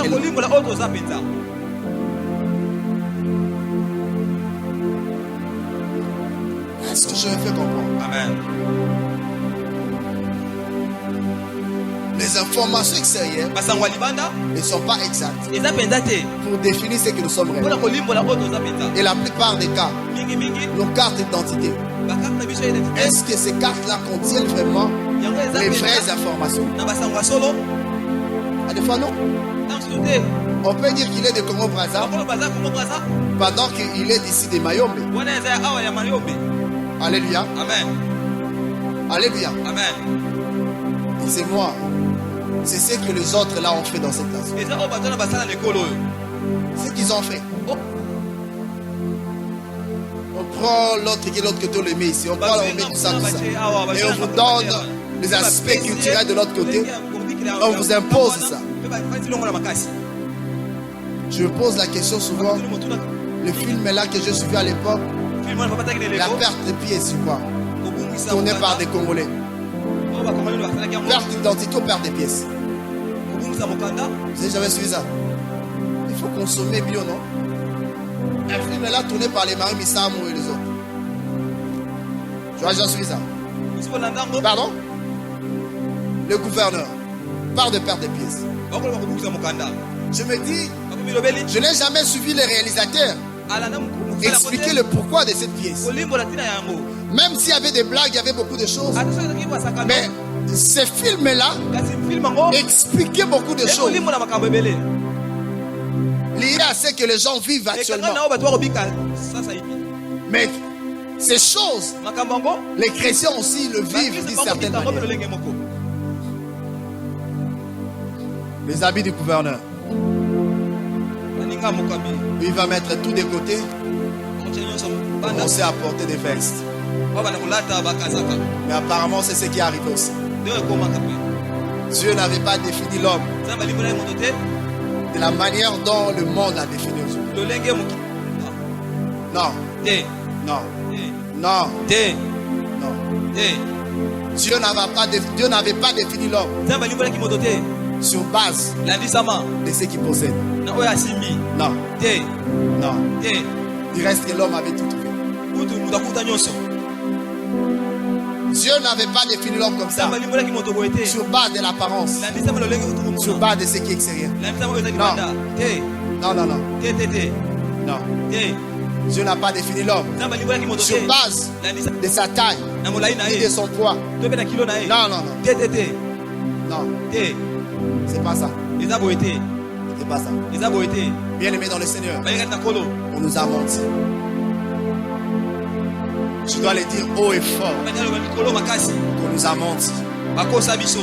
S1: Est-ce que je me fais comprendre?
S2: Amen.
S1: Les informations extérieures ne sont pas exactes pour définir ce que nous sommes réellement. Et la plupart des cas, nos cartes d'identité, est-ce que ces cartes-là contiennent vraiment les vraies informations? À des fois, non. On peut dire qu'il est de Congo-Brazza pendant qu'il est d'ici de Mayombe. Alléluia.
S2: Amen.
S1: Alléluia.
S2: Amen.
S1: Disez-moi, c'est ce que les autres là ont fait dans cette nation. Ce qu'ils ont fait. On prend l'autre qui est de l'autre côté, on le met ici. On prend, on met tout ça, tout ça. Et on vous donne les aspects culturels de l'autre côté. On vous impose ça. Je me pose la question souvent. Le film là que je suivis à l'époque, la perte de pieds, c'est quoi? Tourné par des Congolais. Perte d'identité ou perte des pièces. Vous avez jamais suivi ça? Il faut consommer bio, non? Un film là tourné par les maris Misamo et les autres. Tu as déjà suivi ça? Pardon? Le gouverneur parle de perte des pièces. Je me dis, je n'ai jamais suivi les réalisateurs expliquer le pourquoi de cette pièce. Même s'il y avait des blagues, il y avait beaucoup de choses. Mais ce film-là expliquait beaucoup de choses liées à ce que les gens vivent actuellement. Mais ces choses, les chrétiens aussi le vivent d'une certaine manière. Les habits du gouverneur. Il va mettre tout de côté, commencer à porter des vestes. Mais apparemment, c'est ce qui est arrivé aussi. Dieu n'avait pas défini l'homme de la manière dont le monde a défini aujourd'hui. Non. Non. Non. Non. Dieu n'avait pas défini l'homme sur base de ce qu'il possède. Non. Non. Il reste que l'homme avait tout trouvé. Dieu n'avait pas défini l'homme comme ça sur base de l'apparence, sur base de ce qui est extérieur. Non. Non. Dieu n'a pas défini l'homme sur base de sa taille et de son poids. Non. C'est pas ça.
S2: eza boye te
S1: C'est pas ça.
S2: eza boye te
S1: Bien aimé dans le Seigneur,
S2: balingaki na nkolo
S1: on nous a menti. Je dois le dire haut et fort
S2: kati aloba likolo makasi
S1: qu'on nous a menti.
S2: bakosa biso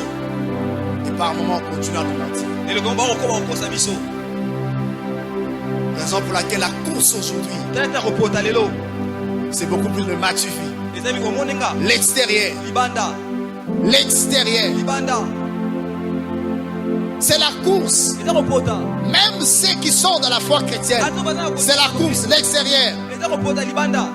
S1: Et par moments, on continue à nous mentir.
S2: eloko bakokoma kokosa biso
S1: Raison pour laquelle la course aujourd'hui,
S2: tala ta kopota lelo
S1: c'est beaucoup plus de match suffit.
S2: eza mikomonenga
S1: L'extérieur.
S2: libanda
S1: L'extérieur.
S2: libanda
S1: C'est la course.
S2: eza kopota
S1: Même ceux qui sont dans la foi chrétienne,
S2: bato baza na
S1: c'est la course. L'extérieur.
S2: eza kopota libanda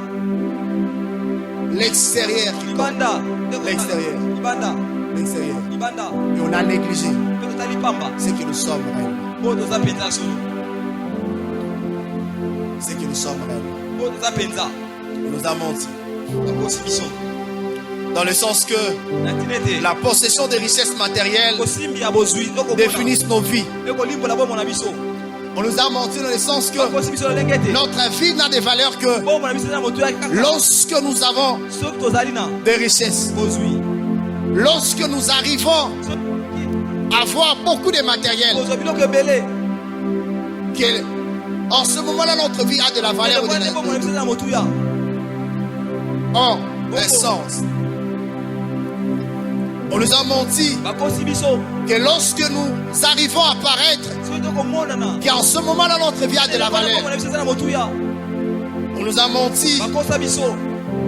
S1: L'extérieur.
S2: libanda
S1: L'extérieur.
S2: libanda
S1: L'extérieur.
S2: libanda
S1: Et on a négligé
S2: mpe totali pamba
S1: ce que nous sommes réellement.
S2: oyo toza mpenza solo
S1: Ce que nous sommes réellement.
S2: oyo toza mpenza
S1: On nous a menti.
S2: bakosi biso
S1: Dans le sens que
S2: na ntina ete
S1: la possession des richesses matérielles
S2: kosimbi ya bozwi
S1: définissent nos vies.
S2: ekolimbola bomona biso
S1: On nous a menti dans le sens que
S2: bakosi biso lolenge ete
S1: notre vie n'a de valeur que
S2: bomona biso eza na moto ya kaka
S1: lorsque nous avons
S2: soki tozali na
S1: des richesses.
S2: bozwi
S1: Lorsque nous arrivons
S2: soki
S1: à avoir beaucoup de matériel,
S2: kozwa biloko ebele
S1: en ce moment-là, notre vie a de la valeur.
S2: wana nde bomona biso eza na motuya
S1: Oh, essence. On nous a menti
S2: bakosi biso
S1: que lorsque nous arrivons à paraître,
S2: soki tokomonana
S1: qu'en ce moment-là, notre vie a de la valeur.
S2: bomona biso eza na motuya
S1: On nous a menti
S2: bakosa biso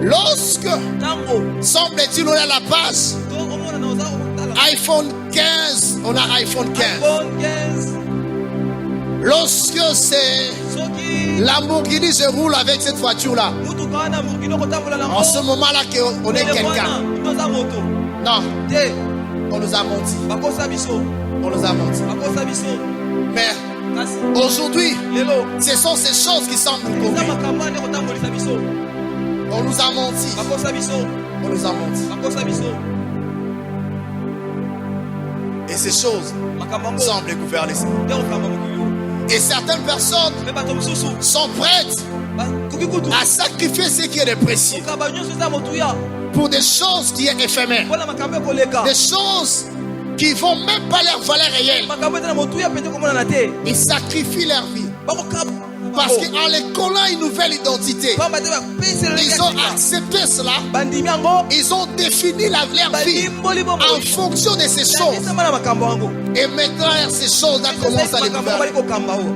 S1: lorsque,
S2: ntango
S1: semble-t-il, on est à la page
S2: tokomonana oza kotala
S1: iPhone 15, on a iPhone 15.
S2: iPhone 15
S1: Lorsque c'est
S2: soki
S1: Lamborghini, je roule avec cette voiture-là.
S2: mutuka wana mokili okotambola
S1: En ce
S2: nango
S1: moment-là, qu'on est quelqu'un.
S2: toza moto
S1: Non,
S2: te
S1: on nous a menti.
S2: bakosa biso
S1: On nous a menti.
S2: bakosa biso
S1: Mais
S2: kasi
S1: aujourd'hui,
S2: lelo
S1: ce sont ces choses qui semblent nous
S2: eza
S1: conduire.
S2: makambo ane kotambolisa biso
S1: On nous a menti.
S2: bakosa biso
S1: On nous a menti.
S2: bakosa biso
S1: Et ces choses
S2: makambo yango
S1: semblent gouverner.
S2: nde kokamba mokili oyo
S1: Et certaines personnes
S2: mpe bato mosusu
S1: sont prêtes
S2: bakoki kutu
S1: à sacrifier ce qui est de précieux
S2: kokamba nyonso eza motuya
S1: pour des choses qui est éphémères.
S2: mpona makambo ekoleka
S1: Des choses qui vont même pas leur valeur réelle.
S2: makambo eza na motuya mpe te komonana te
S1: Ils sacrifient leur vie.
S2: bakokaba
S1: Parce qu'en les collant une nouvelle identité,
S2: pamba te bapesela
S1: ils ont accepté cela.
S2: bandimi yango
S1: Ils ont défini leur vie
S2: badimboli
S1: en fonction de ces choses.
S2: esama na makambo yango
S1: Et maintenant, ces choses-là commencent à les
S2: makambo yango bali
S1: gouverner.
S2: kokamba oyo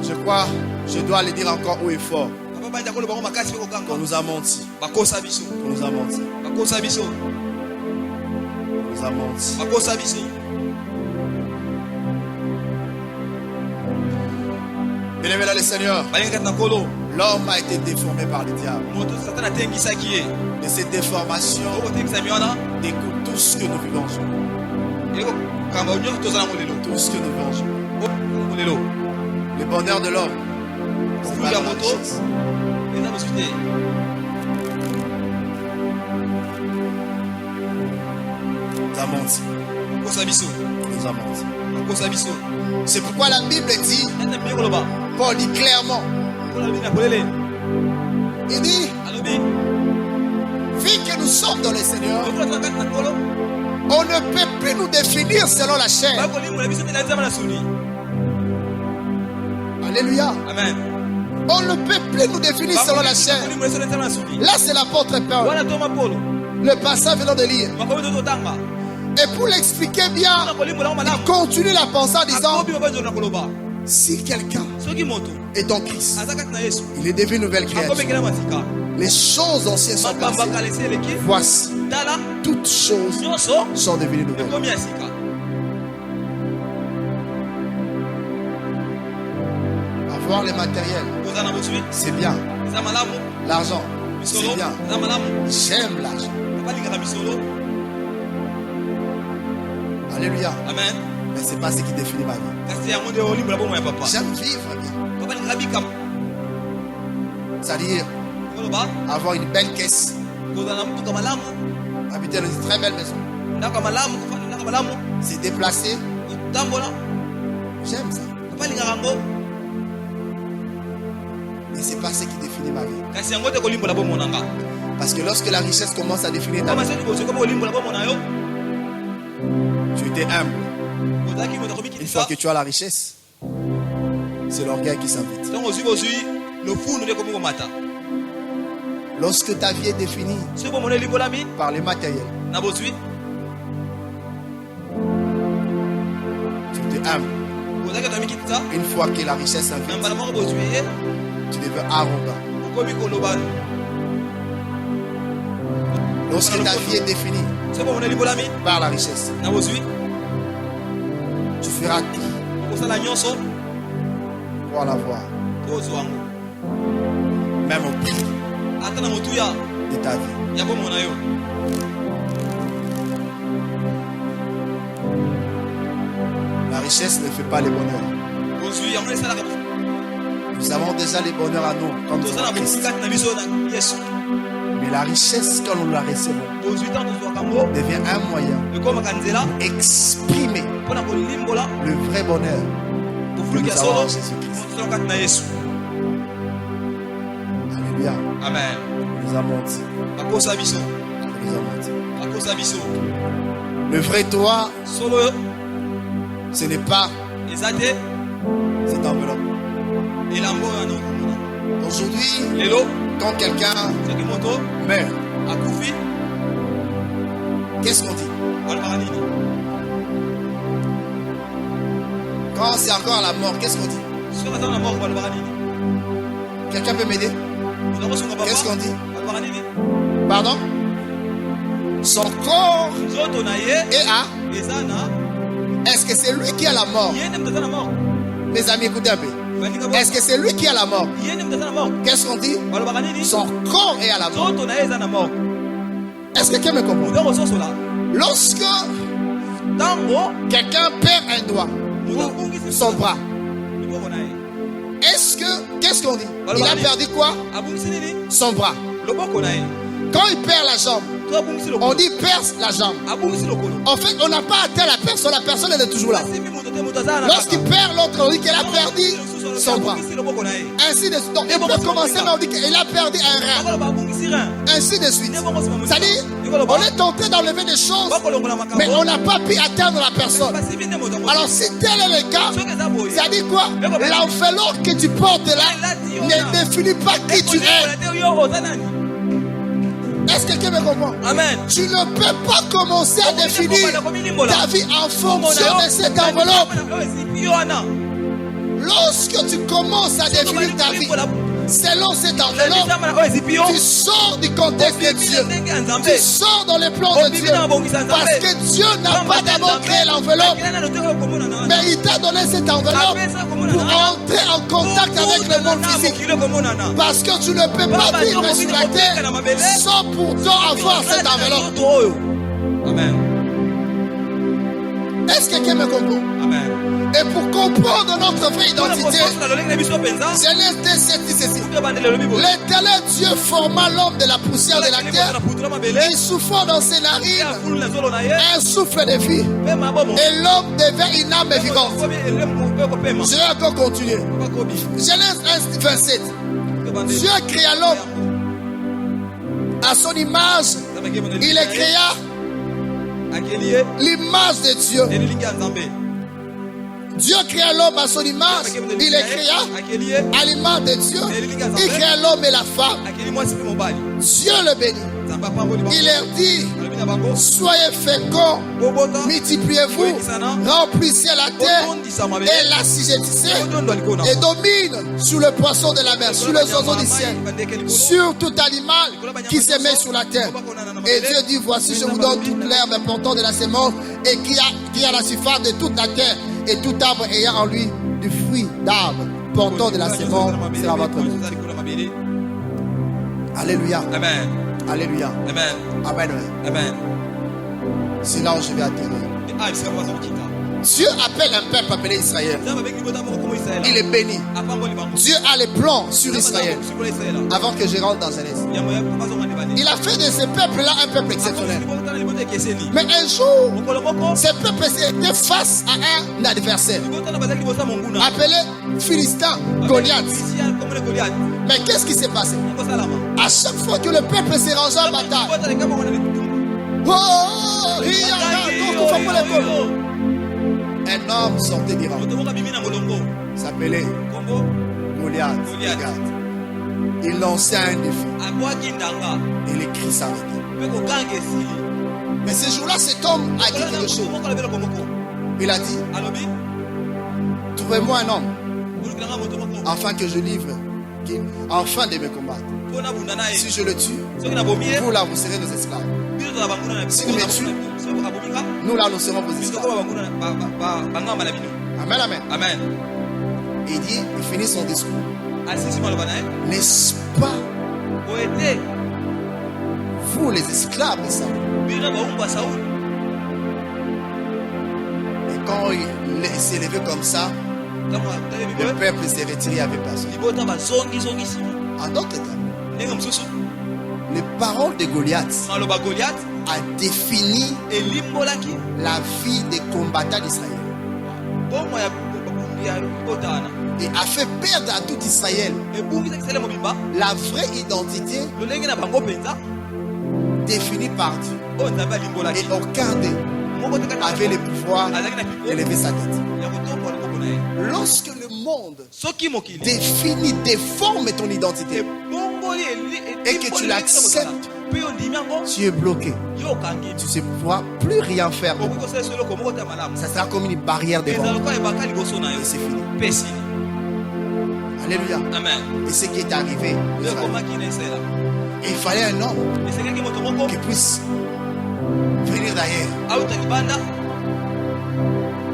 S1: Je crois, je dois le dire encore haut et fort.
S2: papa banja koloba ngo makasi mpe
S1: Qu'on
S2: kokanga
S1: nous a menti.
S2: bakosa biso
S1: Qu'on nous a menti.
S2: bakosa biso
S1: On nous a menti.
S2: bakosa biso
S1: Bien-aimé dans le Seigneur,
S2: balingi kati na nkolo
S1: l'homme a été déformé par le diable.
S2: moto satana atengisaki ye
S1: Et cette déformation
S2: okotengisami wana
S1: découle tout ce que nous vivons aujourd'hui.
S2: ekokamba nyonso toza nango lelo
S1: Tout ce que nous vivons aujourd'hui.
S2: nango lelo
S1: Le bonheur de l'homme, c'est
S2: fruit
S1: pas
S2: ya
S1: dans la
S2: moto
S1: richesse.
S2: eza mosusu te
S1: On nous a menti.
S2: bakosa biso
S1: On nous a menti.
S2: bakosa biso
S1: C'est pourquoi la Bible dit,
S2: ata mbiye koloba
S1: Paul dit clairement,
S2: mpona lobi na polele
S1: il dit,
S2: alobi
S1: vu que nous sommes dans le Seigneur,
S2: okula toza kati na nkolo
S1: on ne peut plus nous définir selon la chair.
S2: bakolimola biso te na nzambe na suni
S1: Alléluia.
S2: amen
S1: On ne peut plus nous définir selon la chair.
S2: bakolimola biso na nzambe na suni
S1: Là, c'est l'apôtre Paul.
S2: wana toma polo
S1: Le passage venant de lire.
S2: makomi to totanga
S1: Et pour l'expliquer bien,
S2: mpona kolimbola ngo malamu
S1: continue la pensée en disant,
S2: akobi obanzolo na koloba
S1: si quelqu'un
S2: soki moto
S1: est en Christ,
S2: aza kati na yesu
S1: il est devenu une nouvelle créature.
S2: akomekela masika
S1: Les choses anciennes sont
S2: makambo
S1: passées.
S2: akala esi eleki
S1: Voici,
S2: tala
S1: toutes choses
S2: nyonso
S1: sont devenues nouvelles.
S2: ekomi ya sika
S1: Avoir les matériels,
S2: koza na bozwi
S1: c'est bien.
S2: eza malamu
S1: L'argent,
S2: misolo
S1: c'est bien.
S2: eza malamu
S1: J'aime l'argent.
S2: balingaka misolo
S1: Alléluia.
S2: amen
S1: Mais c'est pas ce qui définit ma vie.
S2: kasi yango nde olimbola bomo ya papa
S1: J'aime vivre bien.
S2: babalingaka bikambo
S1: C'est-à-dire
S2: koloba
S1: avoir une belle caisse,
S2: koza na motuka malamu
S1: habiter dans une très belle maison,
S2: ndako ya malamu kofanda ndako ya malamu
S1: se déplacer.
S2: kotambola
S1: J'aime ça.
S2: babalingaka yango
S1: Mais c'est pas ce qui définit ma vie.
S2: kasi yango te kolimbola bomo nanga
S1: Parce que lorsque la richesse commence à définir ta
S2: Kama
S1: vie,
S2: sasa liboso kama olimbola bomona yo.
S1: tu étais humble.
S2: Ozaki moto
S1: Une
S2: komikisa.
S1: fois que tu as la richesse, c'est l'orgueil qui s'invite.
S2: Donc ozui bozui le fou ne comme mata.
S1: Lorsque ta vie est définie
S2: Ce bon monnaie limbolami
S1: par les matériels,
S2: na bozui.
S1: tu étais humble.
S2: Ozaki tomikisa.
S1: Une fois que la richesse s'invite,
S2: Nambala moko bozui
S1: tu deviens arrogant.
S2: okomi kolobana.
S1: Lorsque ta vie est définie
S2: Ce bon monnaie limbolami
S1: par la richesse,
S2: na bozui.
S1: tu feras tout
S2: Kosala nyonso
S1: pour l'avoir,
S2: ozwango.
S1: même au prix
S2: Ata na motuya
S1: de ta vie.
S2: ya bomona yo.
S1: La richesse ne fait pas les bonheurs.
S2: Bozui yango esalaka
S1: Nous avons déjà les bonheurs à nous quand nous
S2: tozala
S1: sommes en Christ.
S2: bosikati na biso na Yesu.
S1: Mais la richesse, quand nous la recevons,
S2: Bozui tant tozwaka ngo
S1: devient un moyen
S2: ekomaka nzela
S1: d'exprimer
S2: mpona kolimbola
S1: le vrai bonheur que
S2: kofuluki
S1: nous
S2: ya
S1: avons
S2: solo
S1: en Jésus-Christ.
S2: tozala kati na Yesu.
S1: Alléluia.
S2: Amen.
S1: Nous avons dit.
S2: Bakosa biso.
S1: Nous avons dit.
S2: Bakosa biso.
S1: Le vrai toi,
S2: Solo
S1: ce n'est pas
S2: eza te
S1: cette enveloppe.
S2: elambo ya nokomona.
S1: Aujourd'hui,
S2: Lelo
S1: quand quelqu'un
S2: soki moto
S1: meurt,
S2: akufi
S1: qu'est-ce qu'on dit?
S2: balobaka nini?
S1: Quand c'est encore à la mort, qu'est-ce qu'on dit?
S2: Soki aza na moko balobaka nini?
S1: Quelqu'un peut m'aider?
S2: Moto akosunga papa
S1: Qu'est-ce qu'on dit?
S2: balobaka nini?
S1: Pardon? Son corps
S2: Nzoto na ye
S1: est à...
S2: eza na
S1: Est-ce que c'est lui qui a la mort?
S2: ye nde moto aza na mort.
S1: Mes amis, écoutez un peu.
S2: Bandika
S1: Est-ce que c'est lui qui a la mort?
S2: ye nde moto aza na mort.
S1: Qu'est-ce qu'on dit?
S2: Balobaka nini?
S1: Son corps est à la mort.
S2: Nzoto na ye eza na mort.
S1: Est-ce que quelqu'un me comprend?
S2: Moto akososola
S1: Lorsque
S2: ntango
S1: quelqu'un perd un doigt
S2: moto
S1: ou
S2: abungisi
S1: son bras,
S2: liboko na ye
S1: qu'est-ce qu'on dit? Il a perdu quoi?
S2: abungisi nini?
S1: Son bras.
S2: Loboko na ye
S1: Quand il perd la jambe,
S2: to abungisi
S1: on
S2: lokolo.
S1: dit perd la jambe.
S2: Abungisi lokolo.
S1: En fait, on n'a pas atteint la personne elle est toujours là.
S2: Asimi moto te moto aza na
S1: Lorsqu'il perd l'autre, on dit qu'il a perdu son bras.
S2: abungisi loboko na ye.
S1: Ainsi de suite. Donc, il peut commencer, mais on dit qu'il a perdu un rein.
S2: Bakoloba abungisi rein.
S1: Ainsi de suite. C'est-à-dire,
S2: Ekoloba
S1: on est tenté d'enlever des choses,
S2: bakolongola makambo.
S1: mais on n'a pas pu atteindre la personne.
S2: Basimi nde moto akosi.
S1: Alors, si tel est le cas,
S2: Soki eza boye.
S1: ça dit quoi? L'enveloppe que tu portes là ne définit pas qui tu es.
S2: Ekolela te yo oza nani?
S1: Est-ce que quelqu'un me comprend?
S2: Amen.
S1: Tu ne peux pas commencer à définir ta vie en fonction de cette enveloppe. Lorsque tu commences à définir ta vie selon cette enveloppe, tu sors du contexte de Dieu. Tu sors dans les plans de Dieu. Parce que Dieu n'a pas d'abord créé l'enveloppe, mais il t'a donné cette enveloppe pour entrer en contact avec le monde physique. Parce que tu ne peux pas vivre sur la terre sans pourtant avoir cette enveloppe.
S2: Amen.
S1: Est-ce que quelqu'un me comprend?
S2: Amen.
S1: Et pour comprendre notre vraie identité, Genèse 2:7 dit ceci. L'éternel Dieu forma l'homme de la poussière de la terre et soufflant dans ses narines un souffle de vie. Et l'homme devint une âme vivante. Je vais encore continuer. Genèse 1:27. Dieu créa l'homme à son image. Il le créa l'image de Dieu. Dieu créa l'homme à son image. Il le créa à l'image de Dieu. Il créa l'homme et la femme. Dieu le bénit. Il leur dit, soyez féconds, multipliez-vous, remplissez la terre et l'assujettissez et domine sur le poisson de la mer, sur les oiseaux du ciel, sur tout animal qui se met sur la terre. Et Dieu dit, voici je vous donne toute l'herbe portant de la sémence et qui a la surface de toute la terre et tout arbre ayant en lui du fruit d'arbre portant de la sémence sera votre vie. Alléluia.
S2: Amen.
S1: Alléluia.
S2: Amen.
S1: Amen.
S2: Amen.
S1: C'est là où je vais atterrir. Dieu appelle un peuple appelé Israël. Il est béni. Dieu a les plans sur Israël. Avant que je rentre dans Genèse, il a fait de ce peuple-là un peuple exceptionnel. Mais un jour, ce peuple était face à un adversaire appelé Philistin, Goliath. Mais qu'est-ce qui s'est passé? À chaque fois que le peuple s'est rangé en bataille, un homme sortait d'Iran. Il s'appelait Goliath. Il lançait un défi. Et les cris s'arrêtaient. Mais ce jour-là, cet homme a dit quelque chose. Il a dit, trouvez-moi un homme afin que je livre, afin de me combattre. Si je le tue, vous là, vous serez nos esclaves. Si vous me tuez, nous là, nous serons vos esclaves. Amen, amen.
S2: Amen.
S1: Il dit, il finit son discours. N'est-ce pas vous les esclaves de Saoul? Et quand il s'est levé comme ça, le peuple s'est retiré avec personne. En d'autres termes, les paroles de Goliath a défini la vie des combattants d'Israël et a fait perdre à tout Israël la vraie identité définie par Dieu. Et aucun d'eux avait le pouvoir d'élever sa tête. Lorsque le monde définit, déforme ton identité et que tu l'acceptes, tu es bloqué. Tu ne pourras plus rien faire. Ça sera comme une barrière devant toi. Et c'est fini. Alléluia.
S2: Amen.
S1: Et ce qui est arrivé, il fallait un homme qui puisse venir d'ailleurs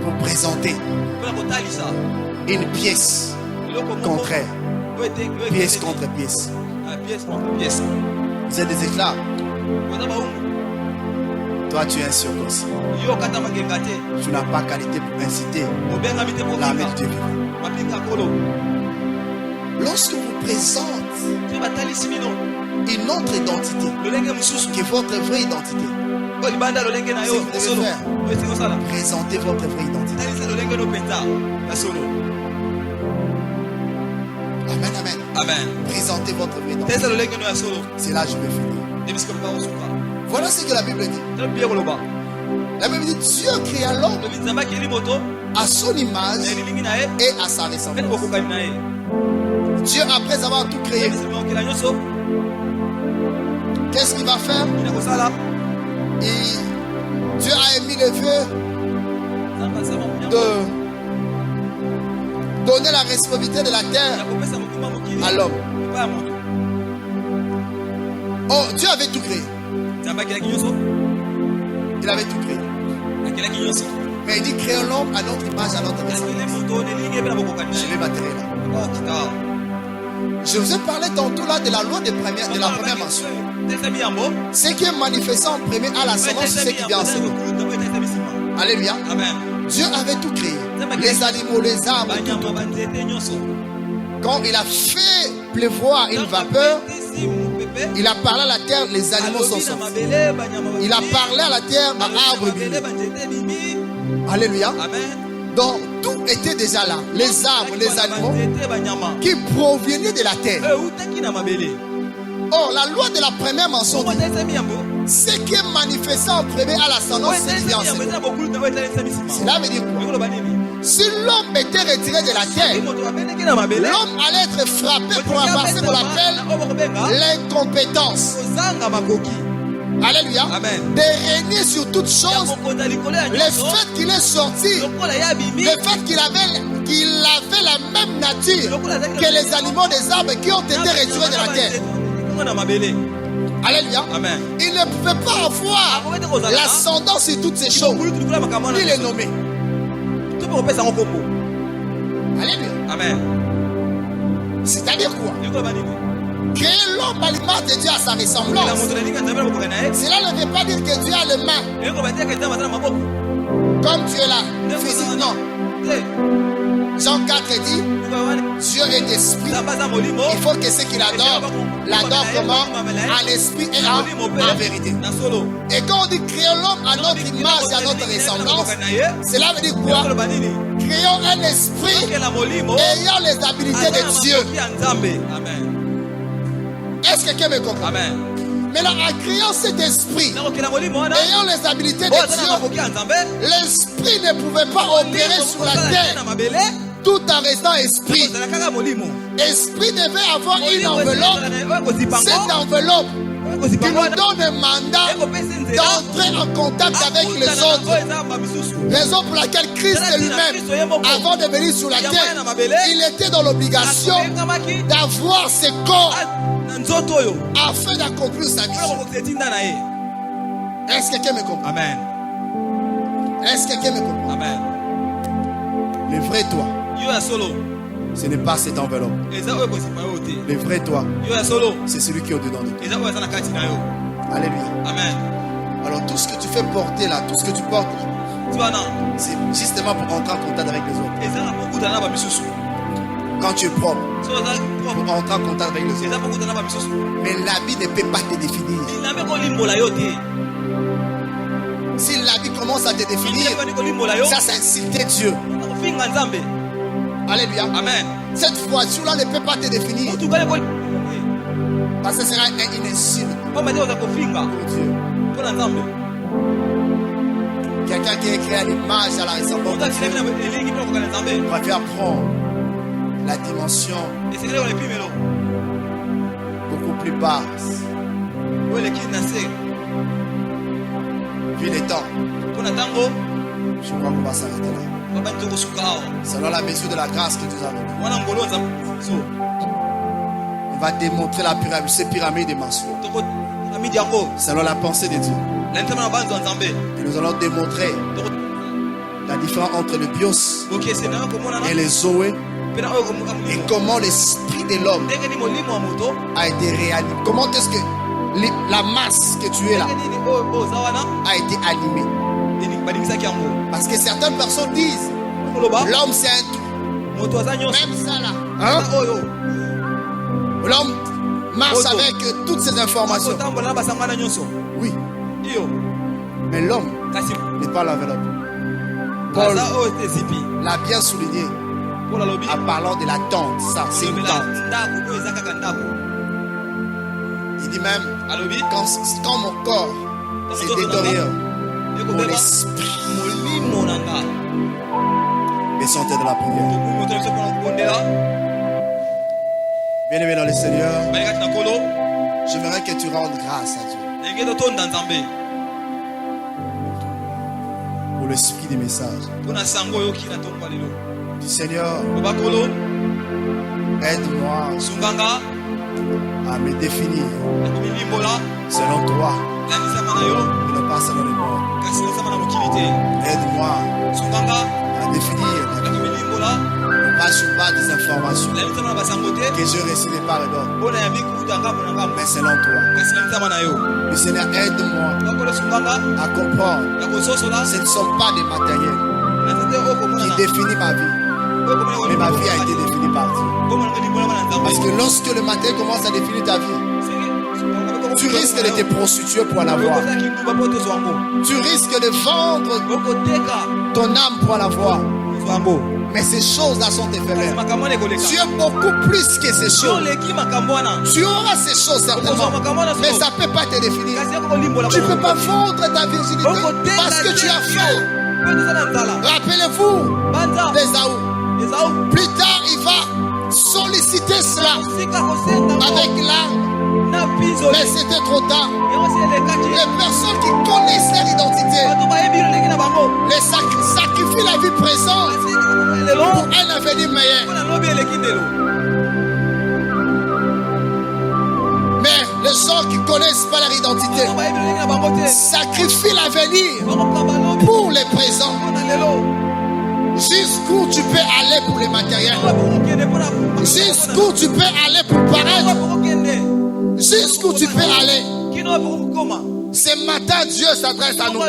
S1: pour présenter une pièce contraire. Pièce contre pièce. Vous êtes des esclaves. Toi, tu es un circoncis. Tu n'as pas qualité pour inciter l'armée de Dieu. Lorsque vous présentez une autre identité, qui est votre vraie identité, présentez votre vraie identité. Amen, amen.
S2: Amen.
S1: Présentez votre vraie identité. C'est là que je vais finir. Voilà ce que la Bible dit. La Bible dit Dieu créa l'homme à son image et à sa ressemblance. Dieu, après avoir tout créé, qu'est-ce qu'il va faire? Dieu a émis le vœu de donner la responsabilité de la terre à l'homme. Oh, Dieu avait tout créé. Il avait tout créé. Mais il dit créons l'homme à notre image, à notre ressemblance. Je vais m'atterrir là. Je vous ai parlé tantôt là de la loi de la première mention. Ce qui est manifesté en premier à l'ascendance, c'est ce qui vient en second. Alléluia.
S2: Amen.
S1: Dieu avait tout créé. Les animaux, les arbres, tout. Quand il a fait pleuvoir une vapeur, il a parlé à la terre, les animaux sont sortis. Il a parlé à la terre, à arbre bimé. Alléluia.
S2: Amen.
S1: Donc tout était déjà là. Les arbres, les animaux qui provenaient de la terre. Or, la loi de la première mention dit ce qui est manifesté en premier à l'ascendance, c'est qui vient en second. Cela veut dire quoi? Si l'homme était retiré de la terre, l'homme allait être frappé pour avoir ce qu'on appelle l'incompétence. Alléluia.
S2: Amen.
S1: De régner sur toutes choses. Le fait qu'il est sorti, le fait qu'il avait la même nature que les animaux des arbres qui ont été retirés de la terre. Alléluia.
S2: Amen.
S1: Il ne pouvait pas avoir l'ascendant sur toutes ces choses. Il est nommé. Alléluia.
S2: Amen.
S1: C'est-à-dire quoi? Créer l'homme à l'image de Dieu à sa ressemblance. Cela ne veut pas dire que Dieu a les mains. Comme tu es là, physiquement. Jean 4 dit, Dieu est esprit. Il faut que ceux qui l'adorent comment? À l'esprit et en vérité. Et quand on dit créons l'homme à notre image et à notre ressemblance, cela veut dire quoi? Créons un esprit ayant les habiletés de Dieu. Est-ce que quelqu'un me comprend? Mais là, en créant cet esprit, ayant les habiletés de Dieu, l'esprit ne pouvait pas opérer sur la terre tout en restant esprit. Esprit devait avoir une enveloppe. Cette enveloppe qui nous donne un mandat d'entrer en contact avec les autres. Raison pour laquelle Christ lui-même, avant de venir sur la terre, il était dans l'obligation d'avoir ce corps afin d'accomplir sa mission. Est-ce que quelqu'un me comprend?
S2: Amen.
S1: Est-ce que quelqu'un me comprend?
S2: Amen.
S1: Le vrai toi, ce n'est pas cette enveloppe. Le vrai toi, c'est celui qui est au-dedans de toi. Alléluia.
S2: Amen.
S1: Alors tout ce que tu fais porter là, tout ce que tu portes là, c'est justement pour rentrer en contact avec les autres. Quand tu es propre, pour rentrer en contact avec les autres. Mais l'habit ne peut pas te définir. Si l'habit commence à te définir, ça c'est insulter Dieu. Alléluia.
S2: Amen.
S1: Cette voiture-là ne peut pas te définir. Parce que ce sera une insulte pour Dieu. Quelqu'un qui est créé à l'image, à la ressemblance de Dieu, va faire prendre la dimension beaucoup plus basse. Vu les temps, je crois qu'on va s'arrêter là. Selon la mesure de la grâce que nous avons, on va démontrer la pyramide, ces pyramides des Maslow. Selon la pensée de Dieu. Et nous allons démontrer la différence entre le bios et les zoé. Et comment l'esprit de l'homme a été réanimé. Comment est-ce que la masse que tu es là a été animée. Parce que certaines personnes disent l'homme c'est un tout. Même ça là. Hein? L'homme marche avec toutes ces informations. Oui. Mais l'homme n'est pas l'enveloppe. Paul l'a bien souligné en parlant de la tente. Ça, c'est une tente. Il dit même quand mon corps se détériore, mon esprit. Descendez de la prière. Bien-aimé dans le Seigneur, j'aimerais que tu rendes grâce à Dieu pour l'esprit des messages. Du Seigneur, aide-moi à me définir selon toi et non pas selon les morts. Aide-moi à définir non pas sur base des informations que je reçois de part et d'autre, mais selon toi. Le Seigneur, aide-moi à comprendre que ce ne sont pas des matériels qui définissent ma vie, mais ma vie a été définie par Dieu. Parce que lorsque le matériel commence à définir ta vie, tu risques de te prostituer pour en avoir. Tu risques de vendre ton âme pour en avoir. Mais ces choses-là sont éphémères. Tu es beaucoup plus que ces choses. Tu auras ces choses certainement, mais ça ne peut pas te définir. Tu ne peux pas vendre ta virginité parce que tu as faim. Rappelez-vous d'Ésaü. Plus tard, il va solliciter cela avec l'arme. Mais c'était trop tard. Les personnes qui connaissent leur identité les sacrifient la vie présente pour un avenir meilleur. Mais les gens qui ne connaissent pas leur identité sacrifient l'avenir pour les présents. Jusqu'où tu peux aller pour les matériels. Jusqu'où tu peux aller pour paraître. Jusqu'où tu peux aller. Ce matin, Dieu s'adresse à nous.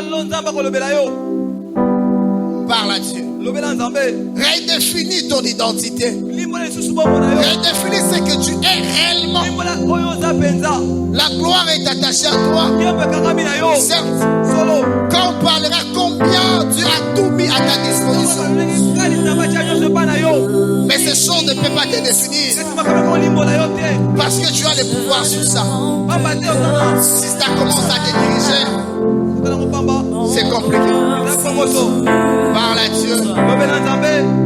S1: à Dieu.
S2: lobela nzambe
S1: Redéfinis ton identité.
S2: limbola lisusu bombo na yo
S1: Redéfinis ce que tu es réellement.
S2: limbola oyo oza penza
S1: La gloire est attachée à toi.
S2: yembe ekangami na yo
S1: Certes,
S2: solo
S1: quand on parlera combien Dieu a tout mis à ta disposition.
S2: ndenge kali na batia nyonso epai na yo
S1: Mais ces choses ne peuvent pas te définir.
S2: esi makambo kolimbola yo te
S1: Parce que tu as le pouvoir sur ça.
S2: pamba te ozana
S1: Si ça commence à te diriger,
S2: ozana kopamba
S1: c'est compliqué.
S2: eza kongoso
S1: Parle à Dieu.
S2: lobela nzambe